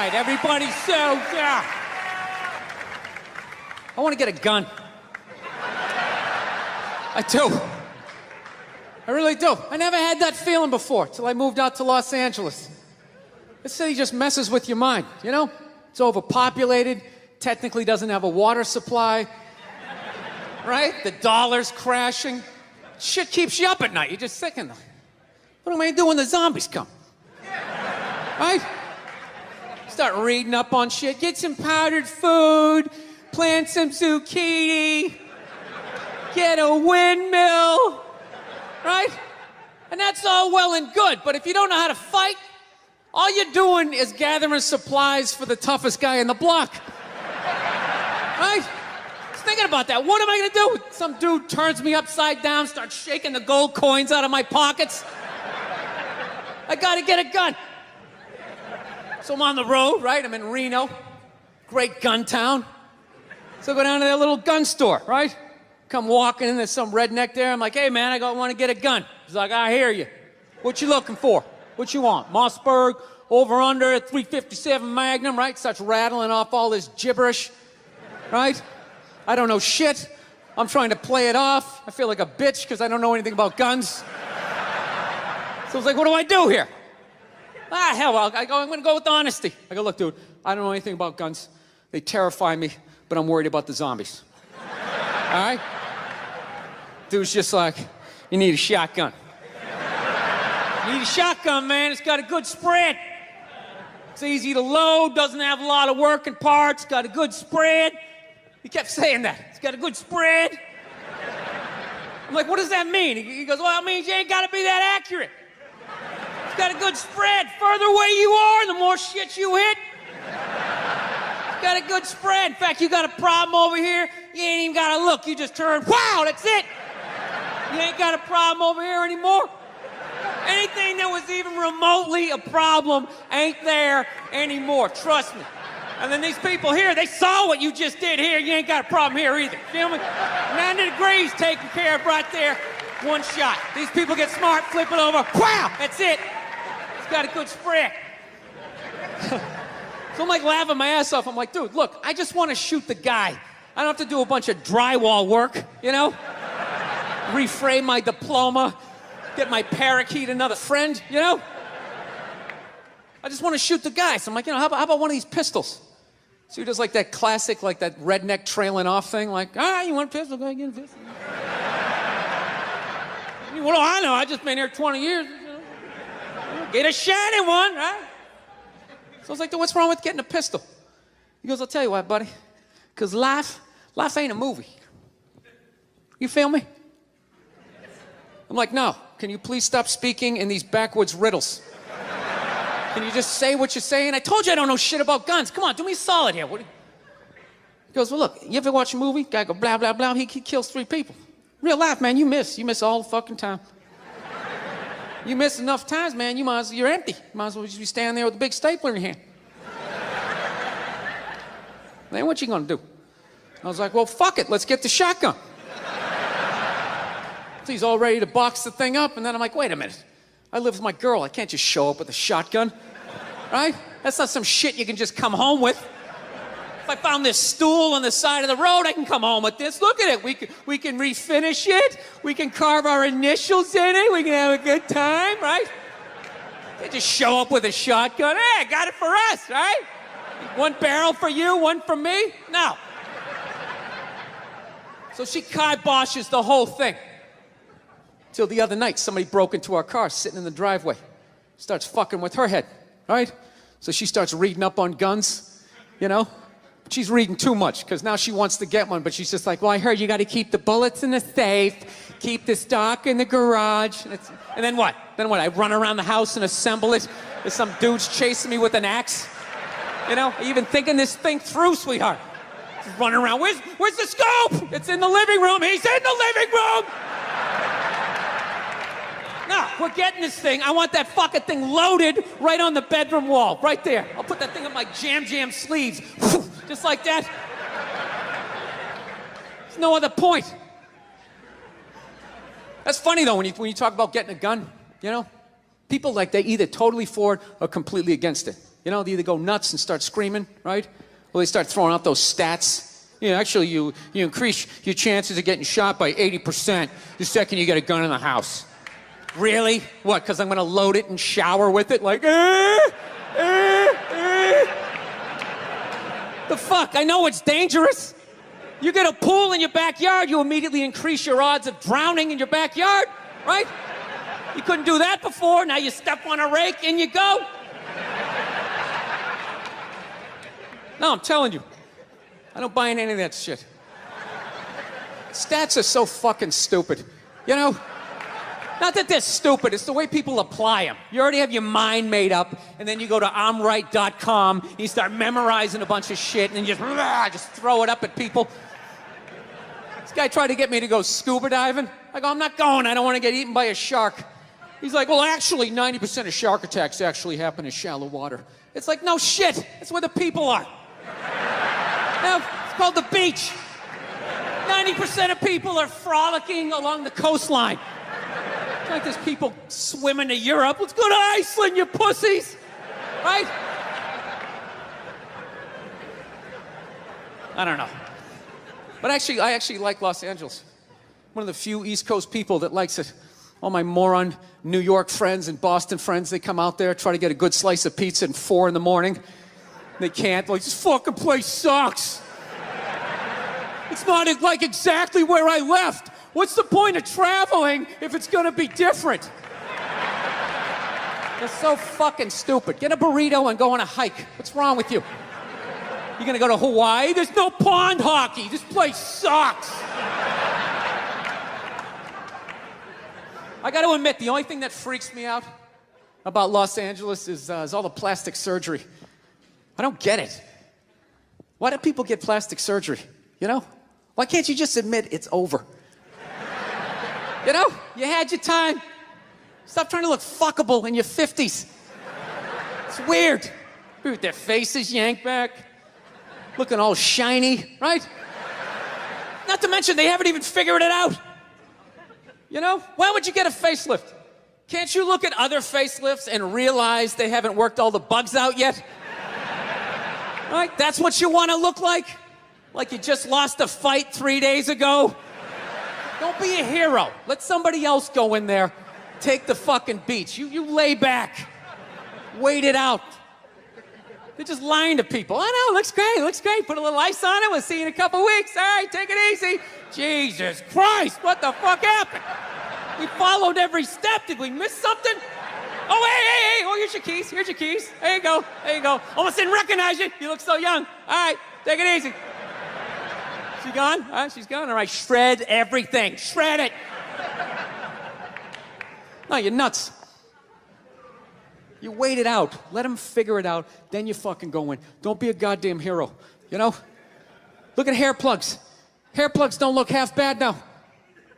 right, everybody's so, yeah. I want to get a gun. I do. I really do. I never had that feeling before till I moved out to Los Angeles. This city just messes with your mind, you know? It's overpopulated, technically doesn't have a water supply, right? The dollar's crashing. Shit keeps you up at night. You're just thinking, what am I gonna do when the zombies come? Right? Start reading up on shit, get some powdered food, plant some zucchini, get a windmill, right? And that's all well and good, but if you don't know how to fight, all you're doing is gathering supplies for the toughest guy in the block. Right? Just thinking about that. What am I gonna do? Some dude turns me upside down, starts shaking the gold coins out of my pockets. I gotta get a gun. So I'm on the road, right? I'm in Reno, great gun town. So I go down to that little gun store, right? Come walking in, there's some redneck there. I'm like, hey man, I want to get a gun. He's like, I hear you. What you looking for? What you want? Mossberg, over under, 357 Magnum, right? Starts rattling off all this gibberish, right? I don't know shit. I'm trying to play it off. I feel like a bitch because I don't know anything about guns. So I was like, what do I do here? Ah, hell, I'm gonna go with honesty. I go, look, dude, I don't know anything about guns. They terrify me, but I'm worried about the zombies. All right? Dude's just like, you need a shotgun. You need a shotgun, man. It's got a good spread. It's easy to load, doesn't have a lot of working parts, got a good spread. He kept saying that. It's got a good spread. I'm like, what does that mean? He goes, well, it means you ain't gotta be that accurate. It's got a good spread. Further away you are, the more shit you hit. It's got a good spread. In fact, you got a problem over here, you ain't even gotta look. You just turn, wow, that's it. You ain't got a problem over here anymore. Anything that was even remotely a problem ain't there anymore. Trust me. And then these people here, they saw what you just did here. You ain't got a problem here either. Feel me? 90 degrees taken care of right there. One shot. These people get smart, flip it over. Wow, that's it. It's got a good spread. So I'm like laughing my ass off. I'm like, dude, look, I just want to shoot the guy. I don't have to do a bunch of drywall work, you know? Reframe my diploma, get my parakeet another friend, you know? I just want to shoot the guy. So I'm like, you know, how about one of these pistols? So he does like that classic, like that redneck trailing off thing, like, you want a pistol? Go ahead, get a pistol. What do I know? I just been here 20 years. You know? Get a shiny one, right? So I was like, dude, what's wrong with getting a pistol? He goes, I'll tell you what, buddy. Because life ain't a movie. You feel me? I'm like, no. Can you please stop speaking in these backwoods riddles? Can you just say what you're saying? I told you I don't know shit about guns. Come on, do me a solid here. He goes, well, look, you ever watch a movie? Guy go, blah, blah, blah. He kills 3 people. Real life, man, you miss. You miss all the fucking time. You miss enough times, man, you're empty. You might as well just be standing there with a big stapler in your hand. Then what you gonna do? I was like, well, fuck it, let's get the shotgun. So he's all ready to box the thing up, and then I'm like, wait a minute. I live with my girl, I can't just show up with a shotgun, right? That's not some shit you can just come home with. If I found this stool on the side of the road, I can come home with this. Look at it. We can refinish it. We can carve our initials in it. We can have a good time, right? They just show up with a shotgun. Hey, I got it for us, right? One barrel for you, one for me? No. So she kiboshes the whole thing. Till the other night, somebody broke into our car sitting in the driveway. Starts fucking with her head, right? So she starts reading up on guns, you know? She's reading too much, because now she wants to get one, but she's just like, well, I heard you got to keep the bullets in the safe, keep the stock in the garage. And then what? Then what? I run around the house and assemble it? There's some dudes chasing me with an axe? You know, even thinking this thing through, sweetheart. Just running around. Where's the scope? It's in the living room. He's in the living room. No, we're getting this thing. I want that fucking thing loaded right on the bedroom wall, right there. I'll put that thing on my jam sleeves, just like that. There's no other point. That's funny though, when you talk about getting a gun, you know? People like, they either totally for it or completely against it. You know, they either go nuts and start screaming, right? Or they start throwing out those stats. Yeah, actually, you increase your chances of getting shot by 80% the second you get a gun in the house. Really? What, because I'm going to load it and shower with it? Like, The fuck? I know it's dangerous. You get a pool in your backyard, you immediately increase your odds of drowning in your backyard, right? You couldn't do that before, now you step on a rake and you go. No, I'm telling you, I don't buy into any of that shit. Stats are so fucking stupid, you know? Not that they're stupid, it's the way people apply them. You already have your mind made up, and then you go to I'mRight.com, and you start memorizing a bunch of shit, and then you just throw it up at people. This guy tried to get me to go scuba diving. I go, I'm not going, I don't want to get eaten by a shark. He's like, well, actually, 90% of shark attacks actually happen in shallow water. It's like, no shit, that's where the people are. Now, it's called the beach. 90% of people are frolicking along the coastline. It's like there's people swimming to Europe. Let's go to Iceland, you pussies! Right? I don't know. But actually, I actually like Los Angeles. One of the few East Coast people that likes it. All my moron New York friends and Boston friends, they come out there, try to get a good slice of pizza at 4 in the morning. They can't. Like, this fucking place sucks. It's not like exactly where I left. What's the point of traveling if it's gonna be different? They're so fucking stupid. Get a burrito and go on a hike. What's wrong with you? You're gonna go to Hawaii? There's no pond hockey. This place sucks. I gotta admit, the only thing that freaks me out about Los Angeles is all the plastic surgery. I don't get it. Why do people get plastic surgery? You know? Why can't you just admit it's over? You know? You had your time. Stop trying to look fuckable in your 50s. It's weird. People with their faces yanked back, looking all shiny, right? Not to mention they haven't even figured it out. You know? Why would you get a facelift? Can't you look at other facelifts and realize they haven't worked all the bugs out yet? Right? That's what you want to look like? Like you just lost a fight 3 days ago? Don't be a hero. Let somebody else go in there. Take the fucking beach. You lay back. Wait it out. They're just lying to people. I know, looks great. Put a little ice on it. We'll see you in a couple weeks. All right, take it easy. Jesus Christ, what the fuck happened? We followed every step. Did we miss something? Oh, hey. Oh, here's your keys. There you go. Almost didn't recognize you. You look so young. All right, take it easy. She gone? All right, she's gone. All right, shred everything. Shred it. No, you're nuts. You wait it out. Let them figure it out. Then you fucking go in. Don't be a goddamn hero. You know? Look at hair plugs. Hair plugs don't look half bad now.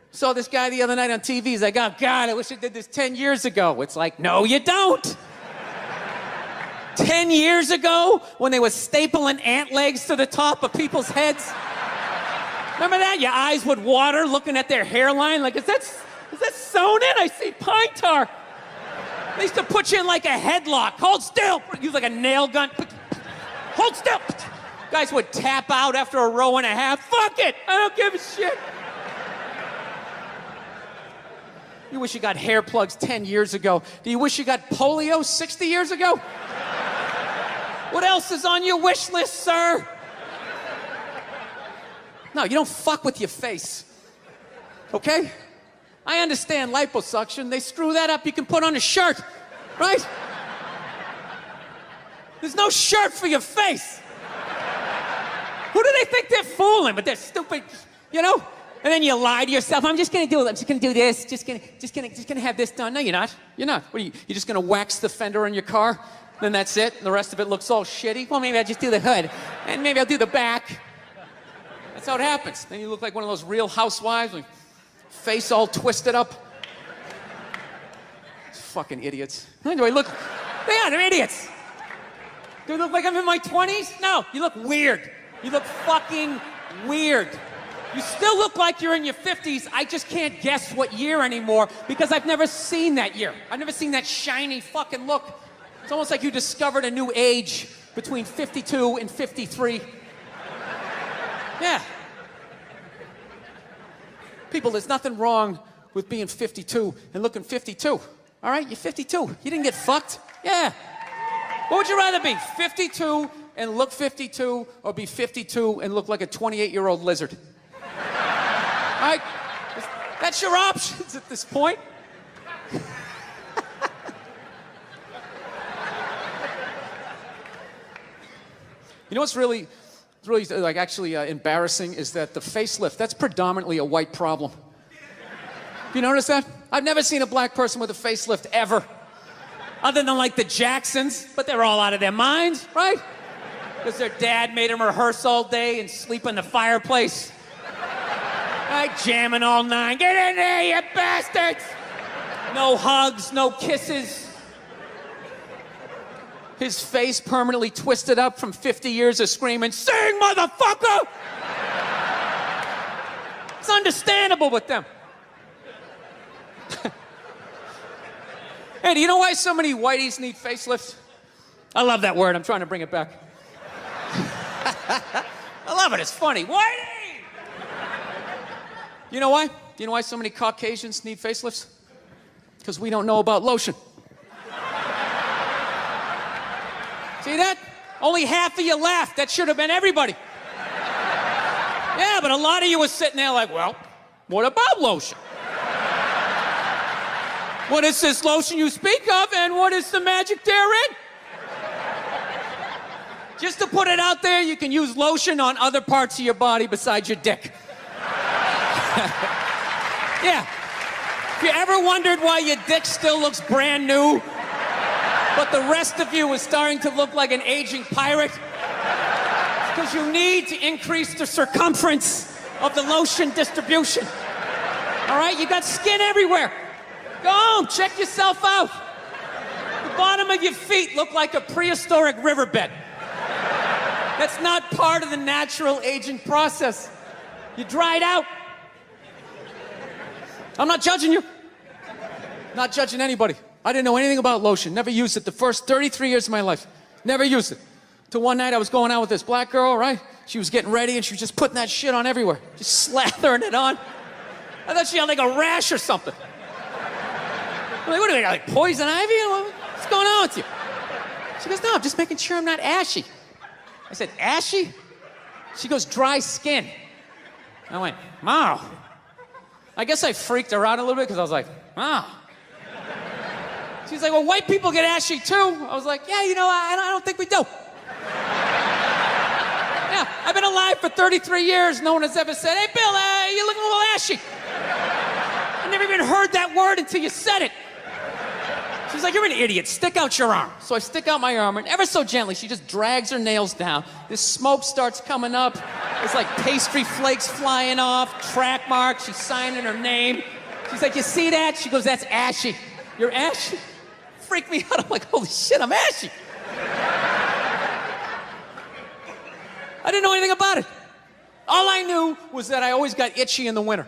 Saw this guy the other night on TV. He's like, oh, God, I wish I did this 10 years ago. It's like, no, you don't. 10 years ago, when they were stapling ant legs to the top of people's heads. Remember that? Your eyes would water looking at their hairline. Like, is that sewn in? I see pine tar. They used to put you in like a headlock. Hold still. Use like a nail gun. Hold still. Guys would tap out after a row and a half. Fuck it. I don't give a shit. You wish you got hair plugs 10 years ago. Do you wish you got polio 60 years ago? What else is on your wish list, sir? No, you don't fuck with your face. Okay? I understand liposuction. They screw that up. You can put on a shirt, right? There's no shirt for your face. Who do they think they're fooling? But they're stupid, you know? And then you lie to yourself. I'm just gonna do it. I'm just gonna do this. Just gonna have this done. No, you're not. You're not. What are you? You're just gonna wax the fender on your car? Then that's it? And the rest of it looks all shitty? Well, maybe I'll just do the hood. And maybe I'll do the back. That's how it happens. Then you look like one of those Real Housewives, like face all twisted up. Fucking idiots. Do I look? They're idiots. Do I look like I'm in my 20s? No, you look weird. You look fucking weird. You still look like you're in your 50s. I just can't guess what year anymore because I've never seen that year. I've never seen that shiny fucking look. It's almost like you discovered a new age between 52 and 53. Yeah. People, there's nothing wrong with being 52 and looking 52. All right? You're 52. You didn't get fucked. Yeah. What would you rather be? 52 and look 52, or be 52 and look like a 28-year-old lizard? All right? That's your options at this point. You know what's really like actually embarrassing is that the facelift, that's predominantly a white problem. You notice that? I've never seen a black person with a facelift ever. Other than like the Jacksons, but they're all out of their minds, right? Because their dad made them rehearse all day and sleep in the fireplace. Right, jamming all night. Get in there, you bastards! No hugs, no kisses. His face permanently twisted up from 50 years of screaming, "Sing, motherfucker!" It's understandable with them. Hey, do you know why so many whiteys need facelifts? I love that word. I'm trying to bring it back. I love it. It's funny. Whitey! You know why? Do you know why so many Caucasians need facelifts? Because we don't know about lotion. See that? Only half of you laughed. That should have been everybody. Yeah, but a lot of you were sitting there like, well, what about lotion? What is this lotion you speak of, and what is the magic therein? Just to put it out there, you can use lotion on other parts of your body besides your dick. Yeah. If you ever wondered why your dick still looks brand new, but the rest of you is starting to look like an aging pirate, it's because you need to increase the circumference of the lotion distribution. All right? You got skin everywhere. Go home, check yourself out. The bottom of your feet look like a prehistoric riverbed. That's not part of the natural aging process. You dried out. I'm not judging you. Not judging anybody. I didn't know anything about lotion. Never used it the first 33 years of my life. Never used it. Till one night I was going out with this black girl, right? She was getting ready and she was just putting that shit on everywhere. Just slathering it on. I thought she had like a rash or something. I'm like, what do you got, like poison ivy? What's going on with you? She goes, no, I'm just making sure I'm not ashy. I said, ashy? She goes, dry skin. I went, wow. I guess I freaked her out a little bit because I was like, wow. She's like, well, white people get ashy too. I was like, yeah, you know, I don't think we do. Yeah, I've been alive for 33 years. No one has ever said, hey, Bill, you're looking a little ashy. I never even heard that word until you said it. She's like, you're an idiot. Stick out your arm. So I stick out my arm, and ever so gently, she just drags her nails down. This smoke starts coming up. There's like pastry flakes flying off, track marks. She's signing her name. She's like, you see that? She goes, that's ashy. You're ashy? Freaked me out. I'm like, holy shit, I'm ashy. I didn't know anything about it. All I knew was that I always got itchy in the winter.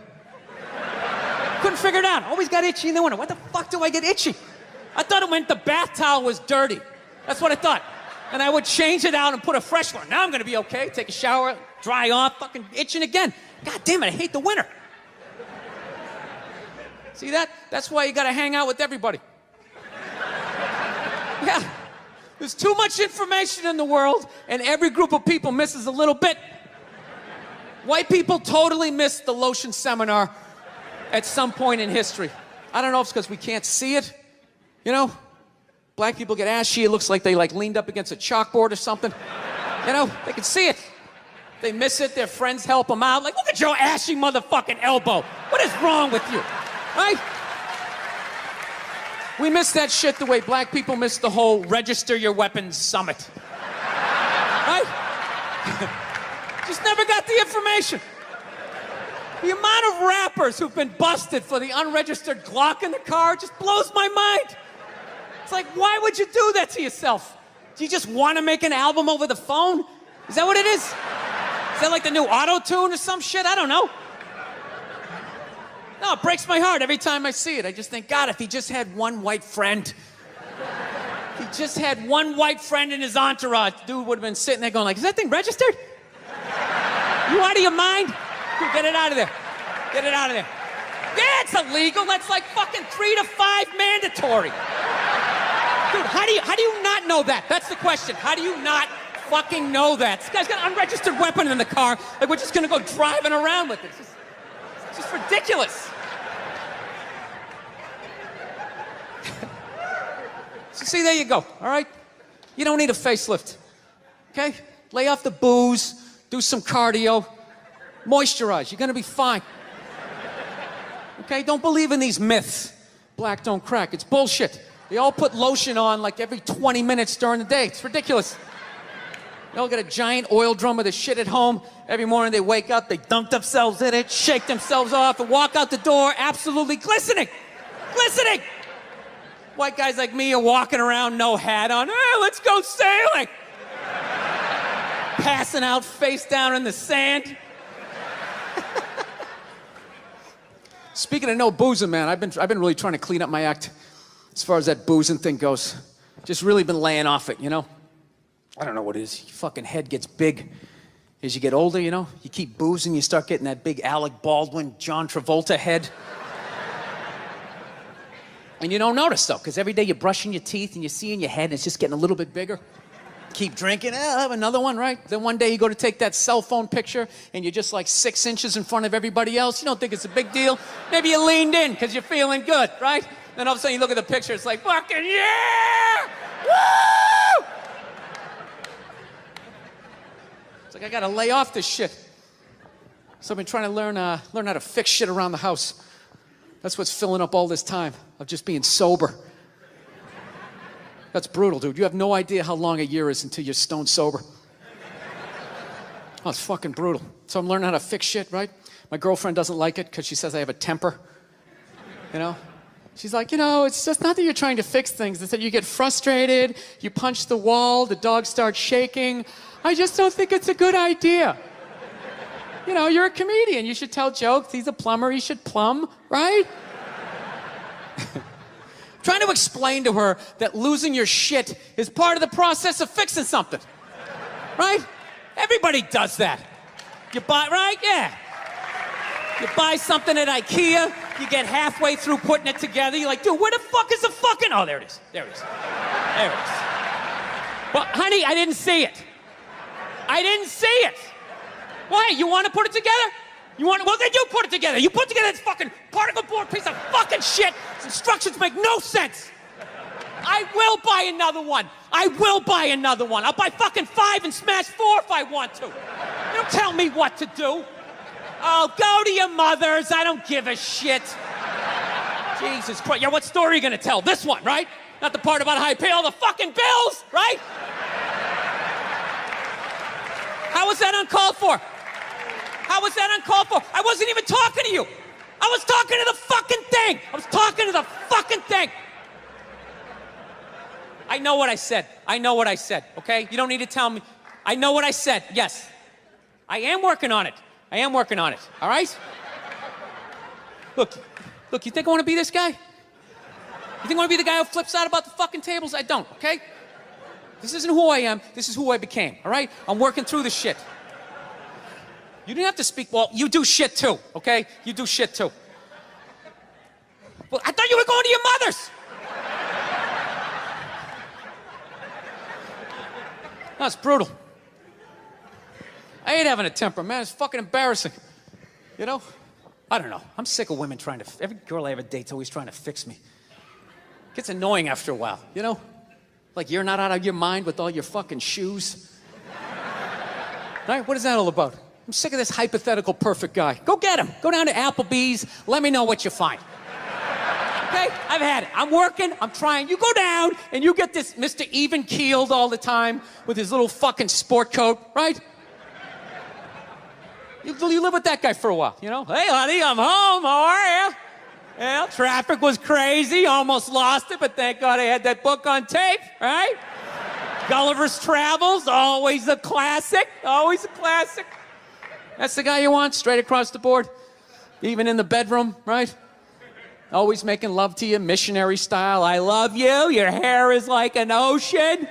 Couldn't figure it out. Always got itchy in the winter. What the fuck do I get itchy? I thought it meant the bath towel was dirty. That's what I thought. And I would change it out and put a fresh one. Now I'm gonna be okay. Take a shower, dry off, fucking itching again. God damn it, I hate the winter. See that? That's why you gotta hang out with everybody. Yeah. There's too much information in the world, and every group of people misses a little bit. White people totally missed the lotion seminar at some point in history. I don't know if it's because we can't see it. You know, black people get ashy. It looks like they like leaned up against a chalkboard or something. You know, they can see it. They miss it. Their friends help them out. Like, look at your ashy motherfucking elbow. What is wrong with you? Right? We miss that shit the way black people miss the whole register your weapons summit. Right? Just never got the information. The amount of rappers who've been busted for the unregistered Glock in the car just blows my mind. It's like, why would you do that to yourself? Do you just want to make an album over the phone? Is that what it is? Is that like the new auto-tune or some shit? I don't know. No, it breaks my heart every time I see it. I just think, God, if he just had one white friend. He just had one white friend in his entourage. Dude would have been sitting there going like, is that thing registered? You out of your mind? Dude, get it out of there. Get it out of there. Yeah, it's illegal. That's like fucking 3 to 5 mandatory. Dude, how do you not know that? That's the question. How do you not fucking know that? This guy's got an unregistered weapon in the car. Like, we're just gonna go driving around with it. It's just ridiculous. So see, there you go, all right? You don't need a facelift, okay? Lay off the booze, do some cardio, moisturize. You're gonna be fine. Okay, don't believe in these myths. Black don't crack, it's bullshit. They all put lotion on like every 20 minutes during the day. It's ridiculous. They all got a giant oil drum with the shit at home. Every morning they wake up, they dunk themselves in it, shake themselves off, and walk out the door absolutely glistening. Glistening! White guys like me are walking around, no hat on. Hey, let's go sailing! Passing out face down in the sand. Speaking of no boozing, man, I've been really trying to clean up my act as far as that boozing thing goes. Just really been laying off it, you know? I don't know what it is. Your fucking head gets big as you get older, you know? You keep boozing, you start getting that big Alec Baldwin, John Travolta head. And you don't notice, though, because every day you're brushing your teeth and you see in your head and it's just getting a little bit bigger. Keep drinking, I'll have another one, right? Then one day you go to take that cell phone picture and you're just like 6 inches in front of everybody else. You don't think it's a big deal. Maybe you leaned in because you're feeling good, right? Then all of a sudden you look at the picture, it's like, fucking yeah! Woo! It's like, I gotta lay off this shit. So I've been trying to learn how to fix shit around the house. That's what's filling up all this time of just being sober. That's brutal, dude. You have no idea how long a year is until you're stone sober. Oh, it's fucking brutal. So I'm learning how to fix shit, right? My girlfriend doesn't like it because she says I have a temper. You know? She's like, you know, it's just not that you're trying to fix things. It's that you get frustrated, you punch the wall, the dog starts shaking. I just don't think it's a good idea. You know, you're a comedian. You should tell jokes. He's a plumber. He should plumb, right? Trying to explain to her that losing your shit is part of the process of fixing something. Right? Everybody does that. You buy, right? Yeah. You buy something at IKEA, you get halfway through putting it together, you're like, dude, where the fuck is the fucking... Oh, there it is. There it is. There it is. Well, honey, I didn't see it. I didn't see it. Why? You want to put it together? Well, then you put it together. You put together this fucking particle board piece of fucking shit. Its instructions make no sense. I will buy another one. I will buy another one. I'll buy fucking 5 and smash 4 if I want to. You don't tell me what to do. Oh, go to your mother's. I don't give a shit. Jesus Christ. Yeah, what story are you gonna tell? This one, right? Not the part about how I pay all the fucking bills, right? How was that uncalled for? How was that uncalled for? I wasn't even talking to you. I was talking to the fucking thing. I was talking to the fucking thing. I know what I said. I know what I said, okay? You don't need to tell me. I know what I said, yes. I am working on it. I am working on it, all right? Look, you think I want to be this guy? You think I want to be the guy who flips out about the fucking tables? I don't, okay? This isn't who I am. This is who I became, all right? I'm working through the shit. You didn't have to speak, well, you do shit too, okay? You do shit too. Well, I thought you were going to your mother's. That's brutal. I hate having a temper, man. It's fucking embarrassing. You know? I don't know. I'm sick of women trying to... Every girl I ever date's always trying to fix me. It gets annoying after a while, you know? Like you're not out of your mind with all your fucking shoes. Right? What is that all about? I'm sick of this hypothetical perfect guy. Go get him. Go down to Applebee's. Let me know what you find. Okay? I've had it. I'm working. I'm trying. You go down and you get this Mr. Even-keeled all the time with his little fucking sport coat, right? You live with that guy for a while, you know? Hey, honey, I'm home. How are you? Well, traffic was crazy. Almost lost it, but thank God I had that book on tape, right? Gulliver's Travels, always a classic. Always a classic. That's the guy you want, straight across the board. Even in the bedroom, right? Always making love to you, missionary style. I love you. Your hair is like an ocean.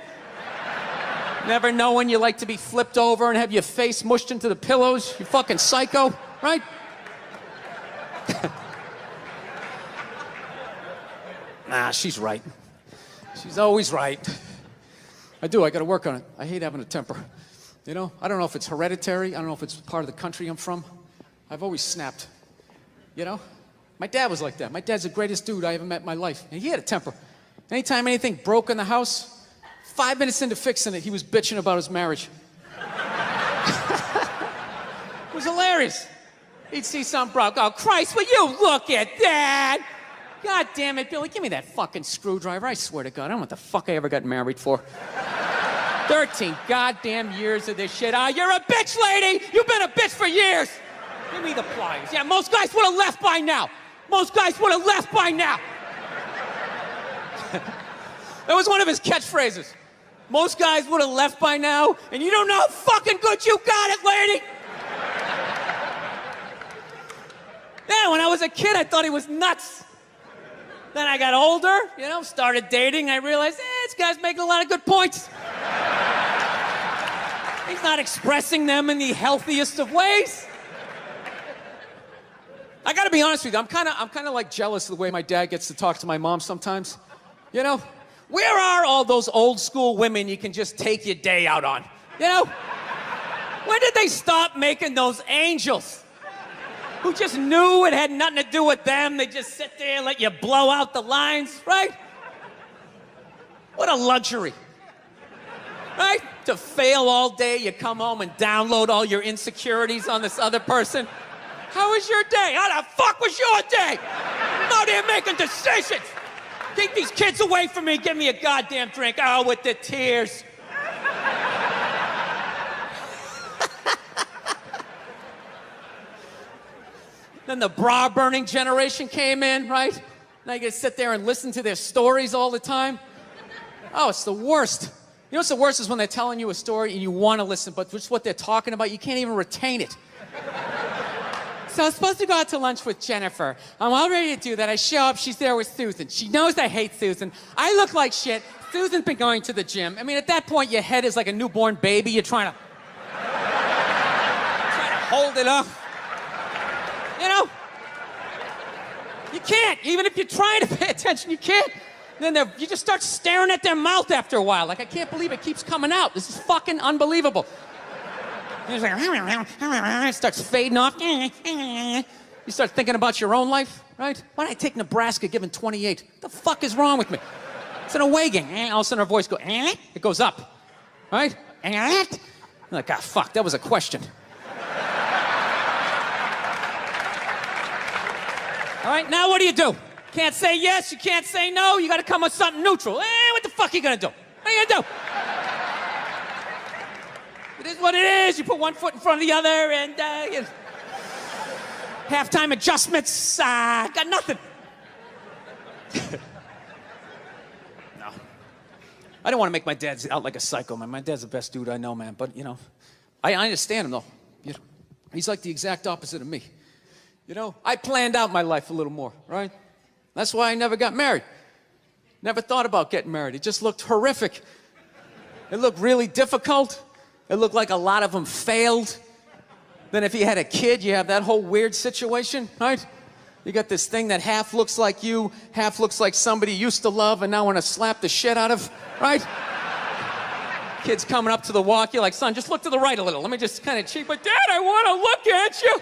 Never knowing you like to be flipped over and have your face mushed into the pillows. You fucking psycho, right? Nah, she's right. She's always right. I gotta work on it. I hate having a temper. You know, I don't know if it's hereditary. I don't know if it's part of the country I'm from. I've always snapped. You know? My dad was like that. My dad's the greatest dude I ever met in my life. And he had a temper. Anytime anything broke in the house, 5 minutes into fixing it, he was bitching about his marriage. It was hilarious. He'd see something broke. Oh, Christ, will you look at that? God damn it, Billy, give me that fucking screwdriver. I swear to God, I don't know what the fuck I ever got married for. 13 goddamn years of this shit. Ah, you're a bitch, lady! You've been a bitch for years! Give me the pliers. Yeah, most guys would have left by now. Most guys would have left by now. That was one of his catchphrases. Most guys would have left by now, and you don't know how fucking good you got it, lady! Yeah, when I was a kid, I thought he was nuts. Then I got older, you know, started dating, I realized, this guy's making a lot of good points. He's not expressing them in the healthiest of ways. I gotta be honest with you, I'm kind of like jealous of the way my dad gets to talk to my mom sometimes. You know, where are all those old school women you can just take your day out on? You know? When did they stop making those angels? Who just knew it had nothing to do with them. They just sit there and let you blow out the lines, right? What a luxury. Right? To fail all day, you come home and download all your insecurities on this other person. How was your day? How the fuck was your day? I'm out here making decisions. Keep these kids away from me. Give me a goddamn drink. Oh, with the tears. Then the bra-burning generation came in, right? Now you gotta sit there and listen to their stories all the time. Oh, it's the worst. You know what's the worst is when they're telling you a story and you want to listen, but just what they're talking about, you can't even retain it. So I was supposed to go out to lunch with Jennifer. I'm all ready to do that. I show up, she's there with Susan. She knows I hate Susan. I look like shit. Susan's been going to the gym. I mean, at that point, your head is like a newborn baby. You're trying to hold it up. You know? You can't. Even if you're trying to pay attention, you can't. Then you just start staring at their mouth after a while. Like, I can't believe it keeps coming out. This is fucking unbelievable. It's like, it starts fading off. You start thinking about your own life, right? Why did I take Nebraska given 28? What the fuck is wrong with me? It's an away game. All of a sudden, our voice goes, it goes up, right? I'm like, ah, fuck, that was a question. All right, now what do? Can't say yes, you can't say no, you gotta come with something neutral. What the fuck are you gonna do? What are you gonna do? It is what it is. You put one foot in front of the other and, you know, halftime adjustments, got nothing. No. I don't want to make my dad out like a psycho, man. My dad's the best dude I know, man. But, you know, I understand him, though. You know, he's like the exact opposite of me. You know, I planned out my life a little more, right? That's why I never got married. Never thought about getting married. It just looked horrific. It looked really difficult. It looked like a lot of them failed. Then if you had a kid, you have that whole weird situation, right? You got this thing that half looks like you, half looks like somebody you used to love and now want to slap the shit out of, right? Kid's coming up to the walk, you're like, son, just look to the right a little. Let me just kind of cheat, but Dad, I want to look at you.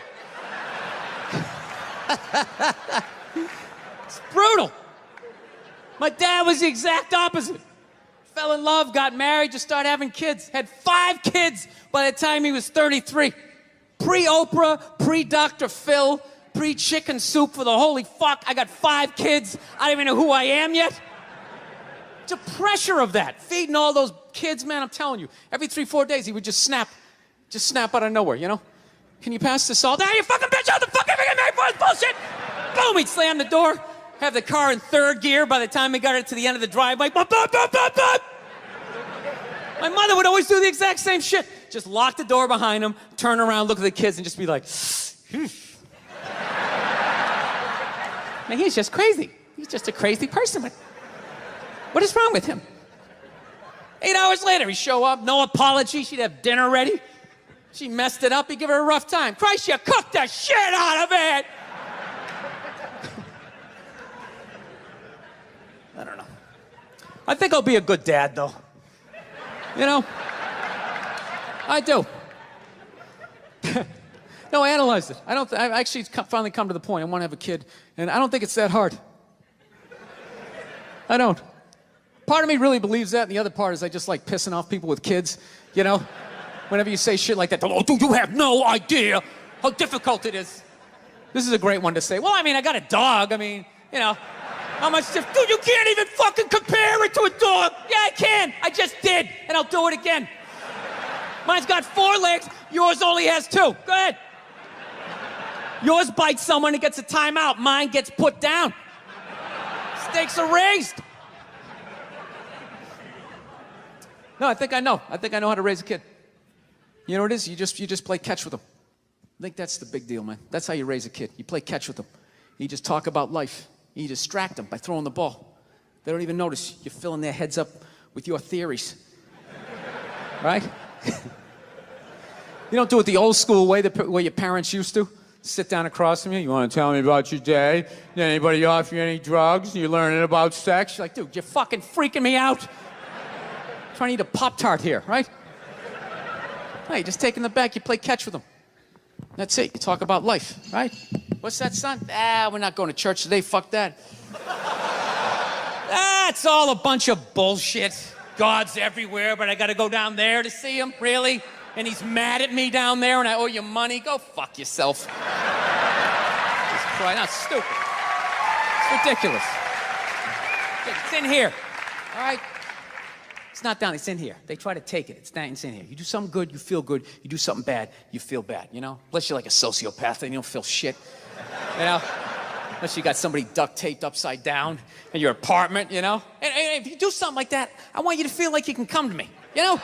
It's brutal. My dad was the exact opposite. Fell in love, got married, just started having kids. Had 5 kids by the time he was 33. Pre-Oprah, pre-Dr. Phil, pre-chicken soup for the holy fuck. I got 5 kids. I don't even know who I am yet. The pressure of that, feeding all those kids, man, I'm telling you. Every 3-4 days, he would just snap out of nowhere, you know? Can you pass the salt? Ah, you fucking bitch, how the fuck am I getting married for this bullshit? Boom, he'd slam the door. Have the car in 3rd gear by the time we got it to the end of the driveway. Bop, bop, bop, bop, bop. My mother would always do the exact same shit. Just lock the door behind him, turn around, look at the kids, and just be like, Man, he's just crazy. He's just a crazy person. What is wrong with him? 8 hours later, he'd show up, no apology. She'd have dinner ready. She messed it up. He'd give her a rough time. Christ, you cooked the shit out of it! I don't know. I think I'll be a good dad, though. You know? I do. No, I analyzed it. I actually finally come to the point. I want to have a kid, and I don't think it's that hard. I don't. Part of me really believes that, and the other part is I just like pissing off people with kids, you know? Whenever you say shit like that, oh, dude, you have no idea how difficult it is. This is a great one to say. Well, I mean, I got a dog. I mean, you know, how much, dude, you can't even fucking compare it to a dog. Yeah, I can. I just did, and I'll do it again. Mine's got 4 legs. Yours only has 2. Go ahead. Yours bites someone and gets a timeout. Mine gets put down. Stakes are raised. No, I think I know. I think I know how to raise a kid. You know what it is? You just play catch with them. I think that's the big deal, man. That's how you raise a kid. You play catch with them. You just talk about life. You distract them by throwing the ball. They don't even notice. You're filling their heads up with your theories. Right? You don't do it the old school way, the way your parents used to. Sit down across from you. You want to tell me about your day? Did anybody offer you any drugs? You're learning about sex? You're like, dude, you're fucking freaking me out. I'm trying to eat a Pop-Tart here, right? Hey, just take in the back, you play catch with them. That's it. You talk about life, right? What's that, son? We're not going to church today. Fuck that. It's all a bunch of bullshit. God's everywhere, but I got to go down there to see him? Really? And he's mad at me down there and I owe you money? Go fuck yourself. Just cry. That's stupid. It's ridiculous. It's in here, all right? It's not down, it's in here. They try to take it. It's in here. You do something good, you feel good. You do something bad, you feel bad, you know? Unless you're like a sociopath and you don't feel shit, you know? Unless you got somebody duct taped upside down in your apartment, you know? And if you do something like that, I want you to feel like you can come to me, you know?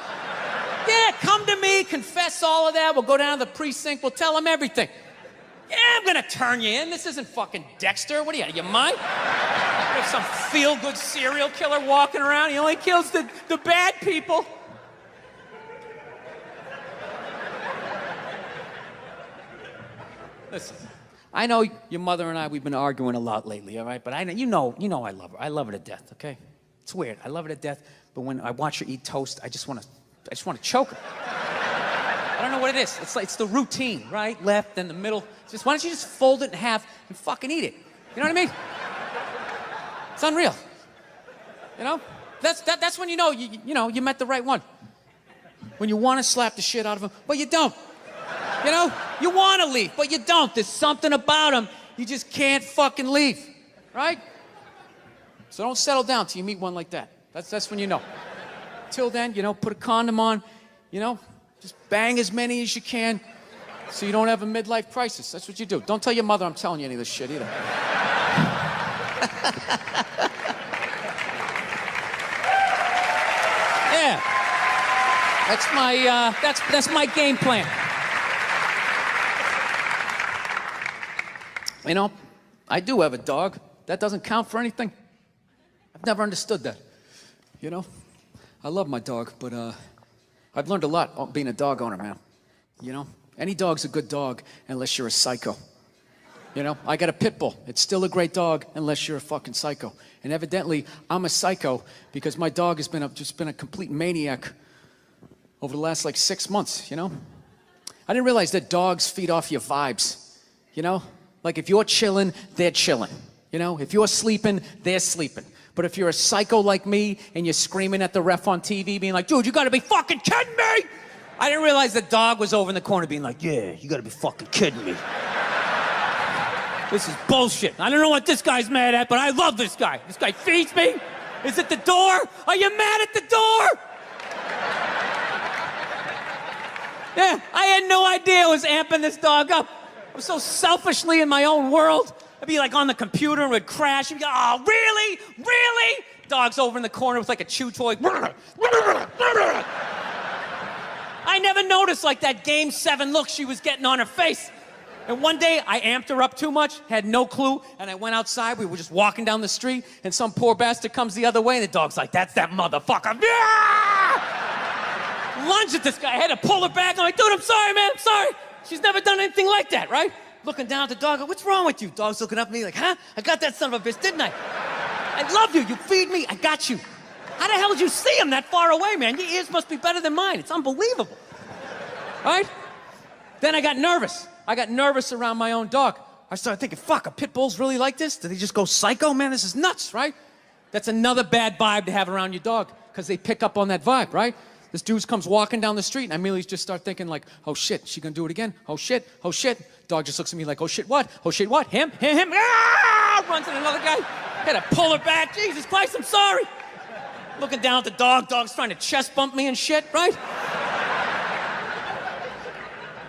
Yeah, come to me, confess all of that. We'll go down to the precinct, we'll tell them everything. Yeah, I'm gonna turn you in. This isn't fucking Dexter. What are you, out of your mind? We have some feel-good serial killer walking around. He only kills the bad people. Listen, I know your mother and I, we've been arguing a lot lately, all right? But I know, you know I love her. I love her to death, okay? It's weird. I love her to death, but when I watch her eat toast, I just want to choke her. I don't know what it is. It's the routine, right? Left, then the middle. Just why don't you just fold it in half and fucking eat it? You know what I mean? It's unreal. You know? That's when you know you met the right one. When you want to slap the shit out of him, but you don't. You know? You want to leave, but you don't. There's something about him you just can't fucking leave. Right? So don't settle down till you meet one like that. That's when you know. Till then, you know, put a condom on, you know, just bang as many as you can so you don't have a midlife crisis. That's what you do. Don't tell your mother I'm telling you any of this shit either. Yeah. That's my game plan. You know, I do have a dog. That doesn't count for anything. I've never understood that. You know? I love my dog, but I've learned a lot being a dog owner, man. You know? Any dog's a good dog unless you're a psycho. You know? I got a pit bull. It's still a great dog unless you're a fucking psycho. And evidently, I'm a psycho because my dog has just been a complete maniac over the last, 6 months, you know? I didn't realize that dogs feed off your vibes, you know? Like, if you're chilling, they're chilling. You know? If you're sleeping, they're sleeping. But if you're a psycho like me and you're screaming at the ref on TV being like, dude, you gotta be fucking kidding me! I didn't realize the dog was over in the corner being like, yeah, you gotta be fucking kidding me. This is bullshit. I don't know what this guy's mad at, but I love this guy. This guy feeds me. Is it the door? Are you mad at the door? Yeah, I had no idea I was amping this dog up. I was so selfishly in my own world. I'd be like on the computer and would crash. And be like, oh, really? Really? Dog's over in the corner with like a chew toy. I never noticed like that Game 7 look she was getting on her face. And one day, I amped her up too much, had no clue, and I went outside. We were just walking down the street, and some poor bastard comes the other way, and the dog's like, that's that motherfucker. Yeah! Lunge at this guy. I had to pull her back. I'm like, dude, I'm sorry, man. I'm sorry. She's never done anything like that, right? Looking down at the dog, what's wrong with you? Dog's looking up at me like, huh? I got that son of a bitch, didn't I? I love you. You feed me. I got you. How the hell did you see him that far away, man? Your ears must be better than mine. It's unbelievable. Right? Then I got nervous. I got nervous around my own dog. I started thinking, fuck, are pit bulls really like this? Do they just go psycho? Man, this is nuts, right? That's another bad vibe to have around your dog, because they pick up on that vibe, right? This dude comes walking down the street, and I immediately just start thinking like, oh shit, she gonna do it again? Oh shit, oh shit. Dog just looks at me like, oh shit, what? Oh shit, what? Him? Ah! Runs at another guy. Had to pull her back. Jesus Christ, I'm sorry. Looking down at the dog. Dog's trying to chest bump me and shit, right?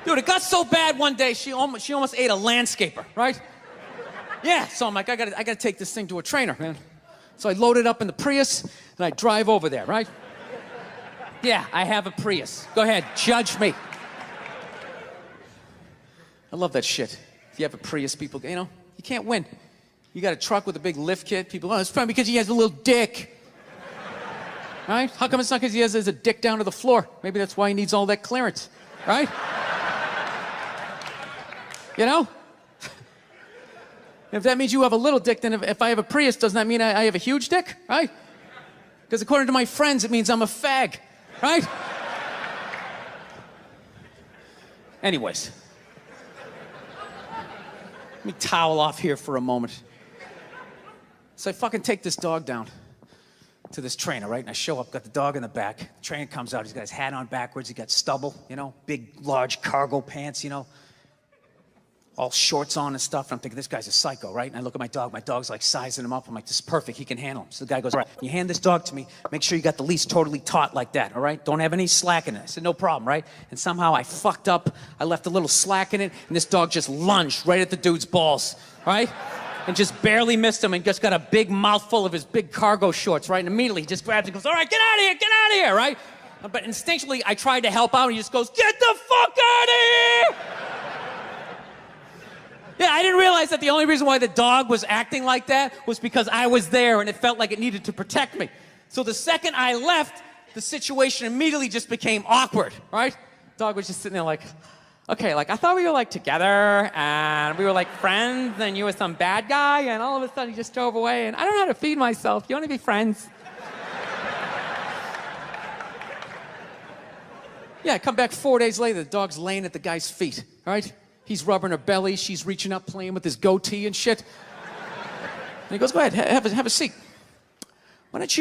Dude, it got so bad one day, she almost ate a landscaper, right? Yeah, so I'm like, I gotta take this thing to a trainer, man. So I load it up in the Prius, and I drive over there, right? Yeah, I have a Prius. Go ahead, judge me. I love that shit. If you have a Prius, people, you know, you can't win. You got a truck with a big lift kit, people, oh, it's probably because he has a little dick. Right? How come it's not because he has a dick down to the floor? Maybe that's why he needs all that clearance, right? You know? If that means you have a little dick, then if I have a Prius, doesn't that mean I have a huge dick, right? Because according to my friends, it means I'm a fag, right? Anyways. Let me towel off here for a moment. So I fucking take this dog down to this trainer, right? And I show up, got the dog in the back. The trainer comes out, he's got his hat on backwards, he got stubble, you know, big, large cargo pants, you know, all shorts on and stuff. And I'm thinking, this guy's a psycho, right? And I look at my dog's like sizing him up. I'm like, this is perfect, he can handle him. So the guy goes, all right, you hand this dog to me, make sure you got the leash totally taut like that, all right? Don't have any slack in it. I said, no problem, right? And somehow I fucked up, I left a little slack in it, and this dog just lunged right at the dude's balls, right? And just barely missed him, and just got a big mouthful of his big cargo shorts, right? And immediately he just grabs and goes, all right, get out of here, right? But instinctually, I tried to help out, and he just goes, get the fuck out of here! Yeah, I didn't realize that the only reason why the dog was acting like that was because I was there, and it felt like it needed to protect me. So the second I left, the situation immediately just became awkward, right? Dog was just sitting there like, okay, like I thought we were like together and we were like friends and you were some bad guy and all of a sudden you just drove away and I don't know how to feed myself. You want to be friends? Yeah, I come back 4 days later, the dog's laying at the guy's feet, right? He's rubbing her belly, she's reaching up, playing with his goatee and shit. And he goes, go ahead, have a seat. Why don't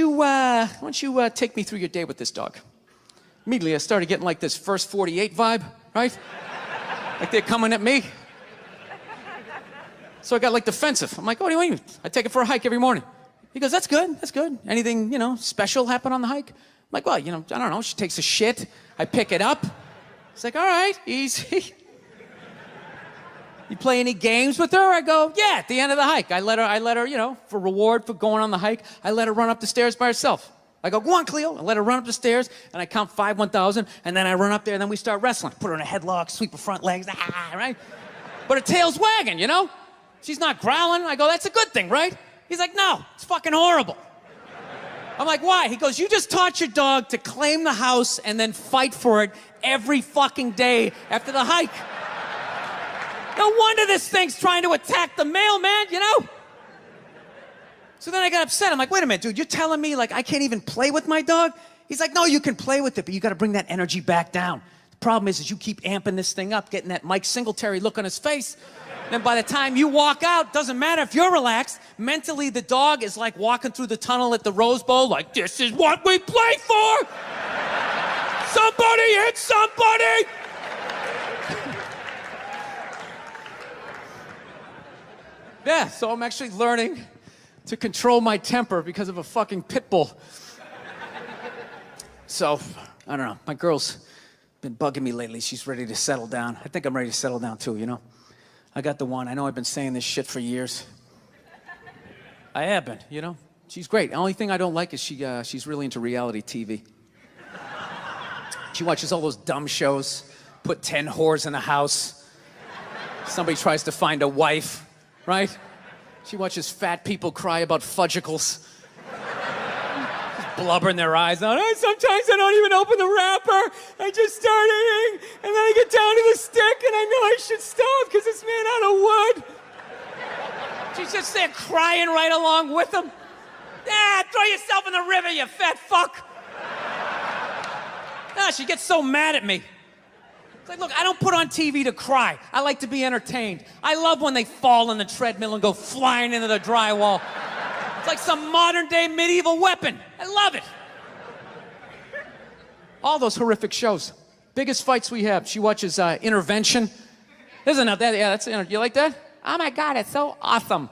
you take me through your day with this dog? Immediately I started getting like this First 48 vibe, right? Like they're coming at me. So I got like defensive. I'm like, what do you mean? I take it for a hike every morning. He goes, that's good. Anything, you know, special happen on the hike? I'm like, well, you know, I don't know. She takes a shit. I pick it up. It's like, all right, easy. You play any games with her? I go, yeah, at the end of the hike. I let her, you know, for reward for going on the hike, I let her run up the stairs by herself. I go, go on, Cleo. I let her run up the stairs, and I count 5 1,000, and then I run up there, and then we start wrestling. Put her in a headlock, sweep her front legs, right? But her tail's wagging, you know? She's not growling. I go, that's a good thing, right? He's like, no, it's fucking horrible. I'm like, why? He goes, you just taught your dog to claim the house and then fight for it every fucking day after the hike. No wonder this thing's trying to attack the mailman, you know? So then I got upset. I'm like, wait a minute, dude, you're telling me like I can't even play with my dog? He's like, no, you can play with it, but you gotta bring that energy back down. The problem is you keep amping this thing up, getting that Mike Singletary look on his face. Then by the time you walk out, doesn't matter if you're relaxed, mentally the dog is like walking through the tunnel at the Rose Bowl, like, this is what we play for! Somebody hit somebody! Yeah, so I'm actually learning to control my temper because of a fucking pit bull. So, I don't know, my girl's been bugging me lately. She's ready to settle down. I think I'm ready to settle down too, you know? I got the one. I know I've been saying this shit for years. I have been, you know? She's great. The only thing I don't like is she's really into reality TV. She watches all those dumb shows, put 10 whores in a house. Somebody tries to find a wife, right? She watches fat people cry about fudgicles. Blubber in their eyes. Sometimes I don't even open the wrapper. I just start eating, and then I get down to the stick, and I know I should stop because it's made out of wood. She's just there crying right along with them. Throw yourself in the river, you fat fuck. She gets so mad at me. It's like, look, I don't put on TV to cry. I like to be entertained. I love when they fall on the treadmill and go flying into the drywall. It's like some modern-day medieval weapon. I love it. All those horrific shows. Biggest fights we have. She watches Intervention. Isn't that? Yeah, that's. You like that? Oh my God, it's so awesome.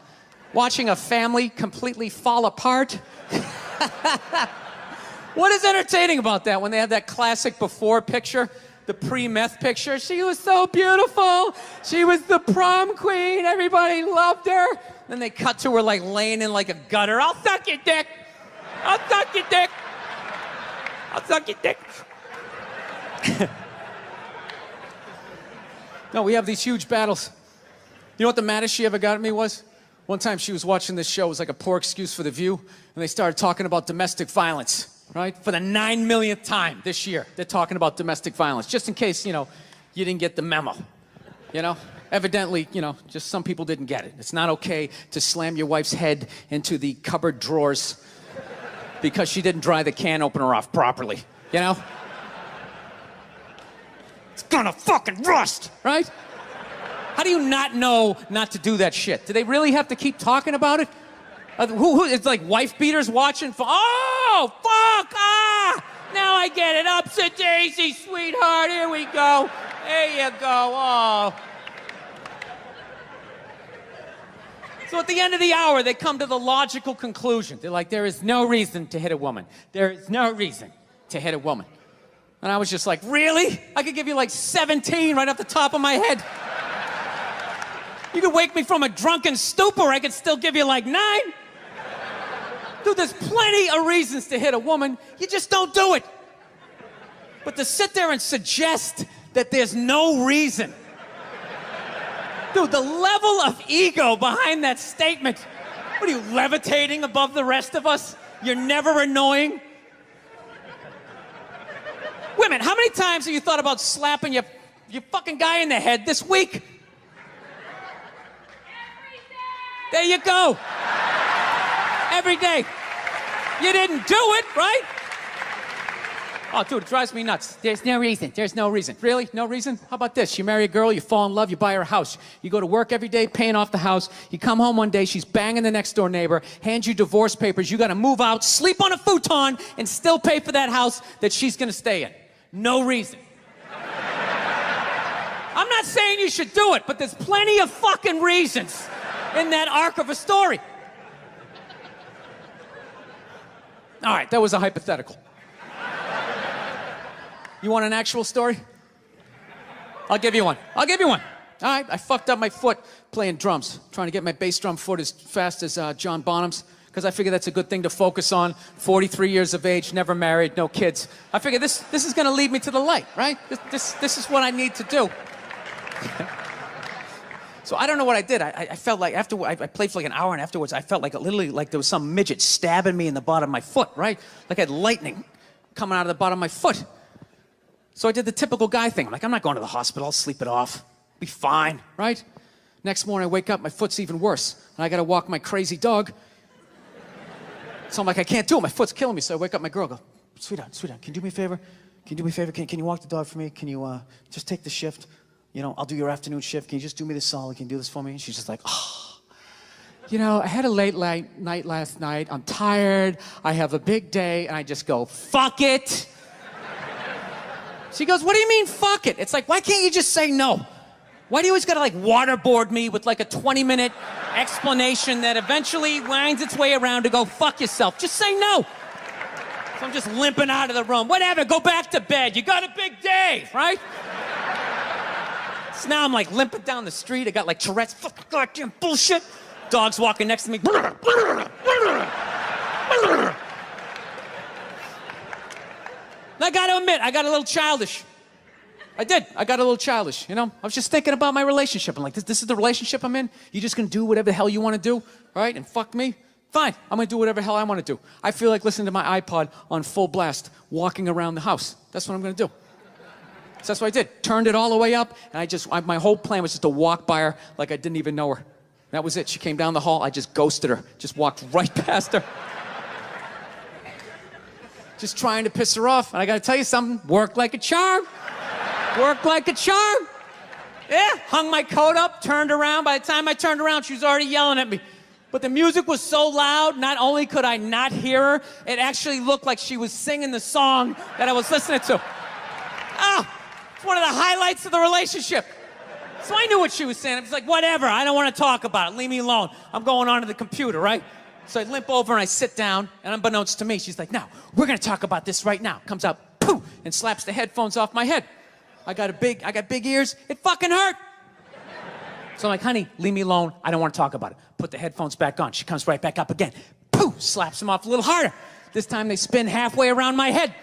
Watching a family completely fall apart. What is entertaining about that when they have that classic before picture? The pre-meth picture. She was so beautiful. She was the prom queen. Everybody loved her. Then they cut to her like laying in like a gutter. I'll suck your dick. I'll suck your dick. I'll suck your dick. No, we have these huge battles. You know what the maddest she ever got at me was? One time she was watching this show. It was like a poor excuse for The View. And they started talking about domestic violence. Right? For the 9 millionth time this year, they're talking about domestic violence. Just in case, you didn't get the memo. Evidently, just some people didn't get it. It's not okay to slam your wife's head into the cupboard drawers because she didn't dry the can opener off properly. It's gonna fucking rust, right? How do you not know not to do that shit? Do they really have to keep talking about it? It's like wife beaters watching. Oh, fuck! Now I get it. Upset daisy, sweetheart. Here we go. There you go. Oh. So at the end of the hour, they come to the logical conclusion. They're like, there is no reason to hit a woman. There is no reason to hit a woman. And I was just like, really? I could give you like 17 right off the top of my head. You could wake me from a drunken stupor. I could still give you like 9. Dude, there's plenty of reasons to hit a woman. You just don't do it. But to sit there and suggest that there's no reason. Dude, the level of ego behind that statement. What are you, levitating above the rest of us? You're never annoying? Women, how many times have you thought about slapping your fucking guy in the head this week? Every day. There you go. Every day. You didn't do it, right? Oh, dude, it drives me nuts. There's no reason. There's no reason. Really? No reason? How about this? You marry a girl, you fall in love, you buy her a house. You go to work every day, paying off the house. You come home one day, she's banging the next door neighbor, hands you divorce papers. You got to move out, sleep on a futon, and still pay for that house that she's going to stay in. No reason. I'm not saying you should do it, but there's plenty of fucking reasons in that arc of a story. All right, that was a hypothetical. You want an actual story? I'll give you one. All right, I fucked up my foot playing drums, trying to get my bass drum foot as fast as John Bonham's, because I figure that's a good thing to focus on. 43 years of age, never married, no kids. I figure this is going to lead me to the light, right? This is what I need to do. So I don't know what I did. I felt like after I played for like an hour, and afterwards I felt like literally like there was some midget stabbing me in the bottom of my foot, right? Like I had lightning coming out of the bottom of my foot. So I did the typical guy thing. I'm like, I'm not going to the hospital. I'll sleep it off. Be fine, right? Next morning I wake up, my foot's even worse. And I got to walk my crazy dog. So I'm like, I can't do it. My foot's killing me. So I wake up my girl, go, sweetheart, can you do me a favor? Can you do me a favor? Can you walk the dog for me? Can you just take the shift? I'll do your afternoon shift. Can you just do me this solid? Can you do this for me? And she's just like, oh. I had a late night last night. I'm tired. I have a big day. And I just go, fuck it. She goes, what do you mean, fuck it? It's like, why can't you just say no? Why do you always gotta waterboard me with a 20-minute explanation that eventually winds its way around to go fuck yourself? Just say no. So I'm just limping out of the room. Whatever, go back to bed. You got a big day, right? So now I'm limping down the street. I got Tourette's, fucking goddamn bullshit. Dog's walking next to me. I gotta admit, I got a little childish. I did. I got a little childish, you know? I was just thinking about my relationship. I'm like, this is the relationship I'm in? You just gonna do whatever the hell you wanna do, all right? And fuck me? Fine, I'm gonna do whatever the hell I wanna do. I feel like listening to my iPod on full blast, walking around the house. That's what I'm gonna do. So that's what I did. Turned it all the way up, and my whole plan was just to walk by her like I didn't even know her. That was it. She came down the hall, I just ghosted her. Just walked right past her. Just trying to piss her off. And I gotta tell you something, worked like a charm. Worked like a charm. Yeah, hung my coat up, turned around. By the time I turned around, she was already yelling at me. But the music was so loud, not only could I not hear her, it actually looked like she was singing the song that I was listening to. It's one of the highlights of the relationship. So I knew what she was saying. I was like, whatever, I don't want to talk about it. Leave me alone. I'm going onto the computer, right? So I limp over and I sit down, and unbeknownst to me, she's like, no, we're going to talk about this right now. Comes out, poof, and slaps the headphones off my head. I got big ears. It fucking hurt. So I'm like, honey, leave me alone. I don't want to talk about it. Put the headphones back on. She comes right back up again. Poof, slaps them off a little harder. This time they spin halfway around my head.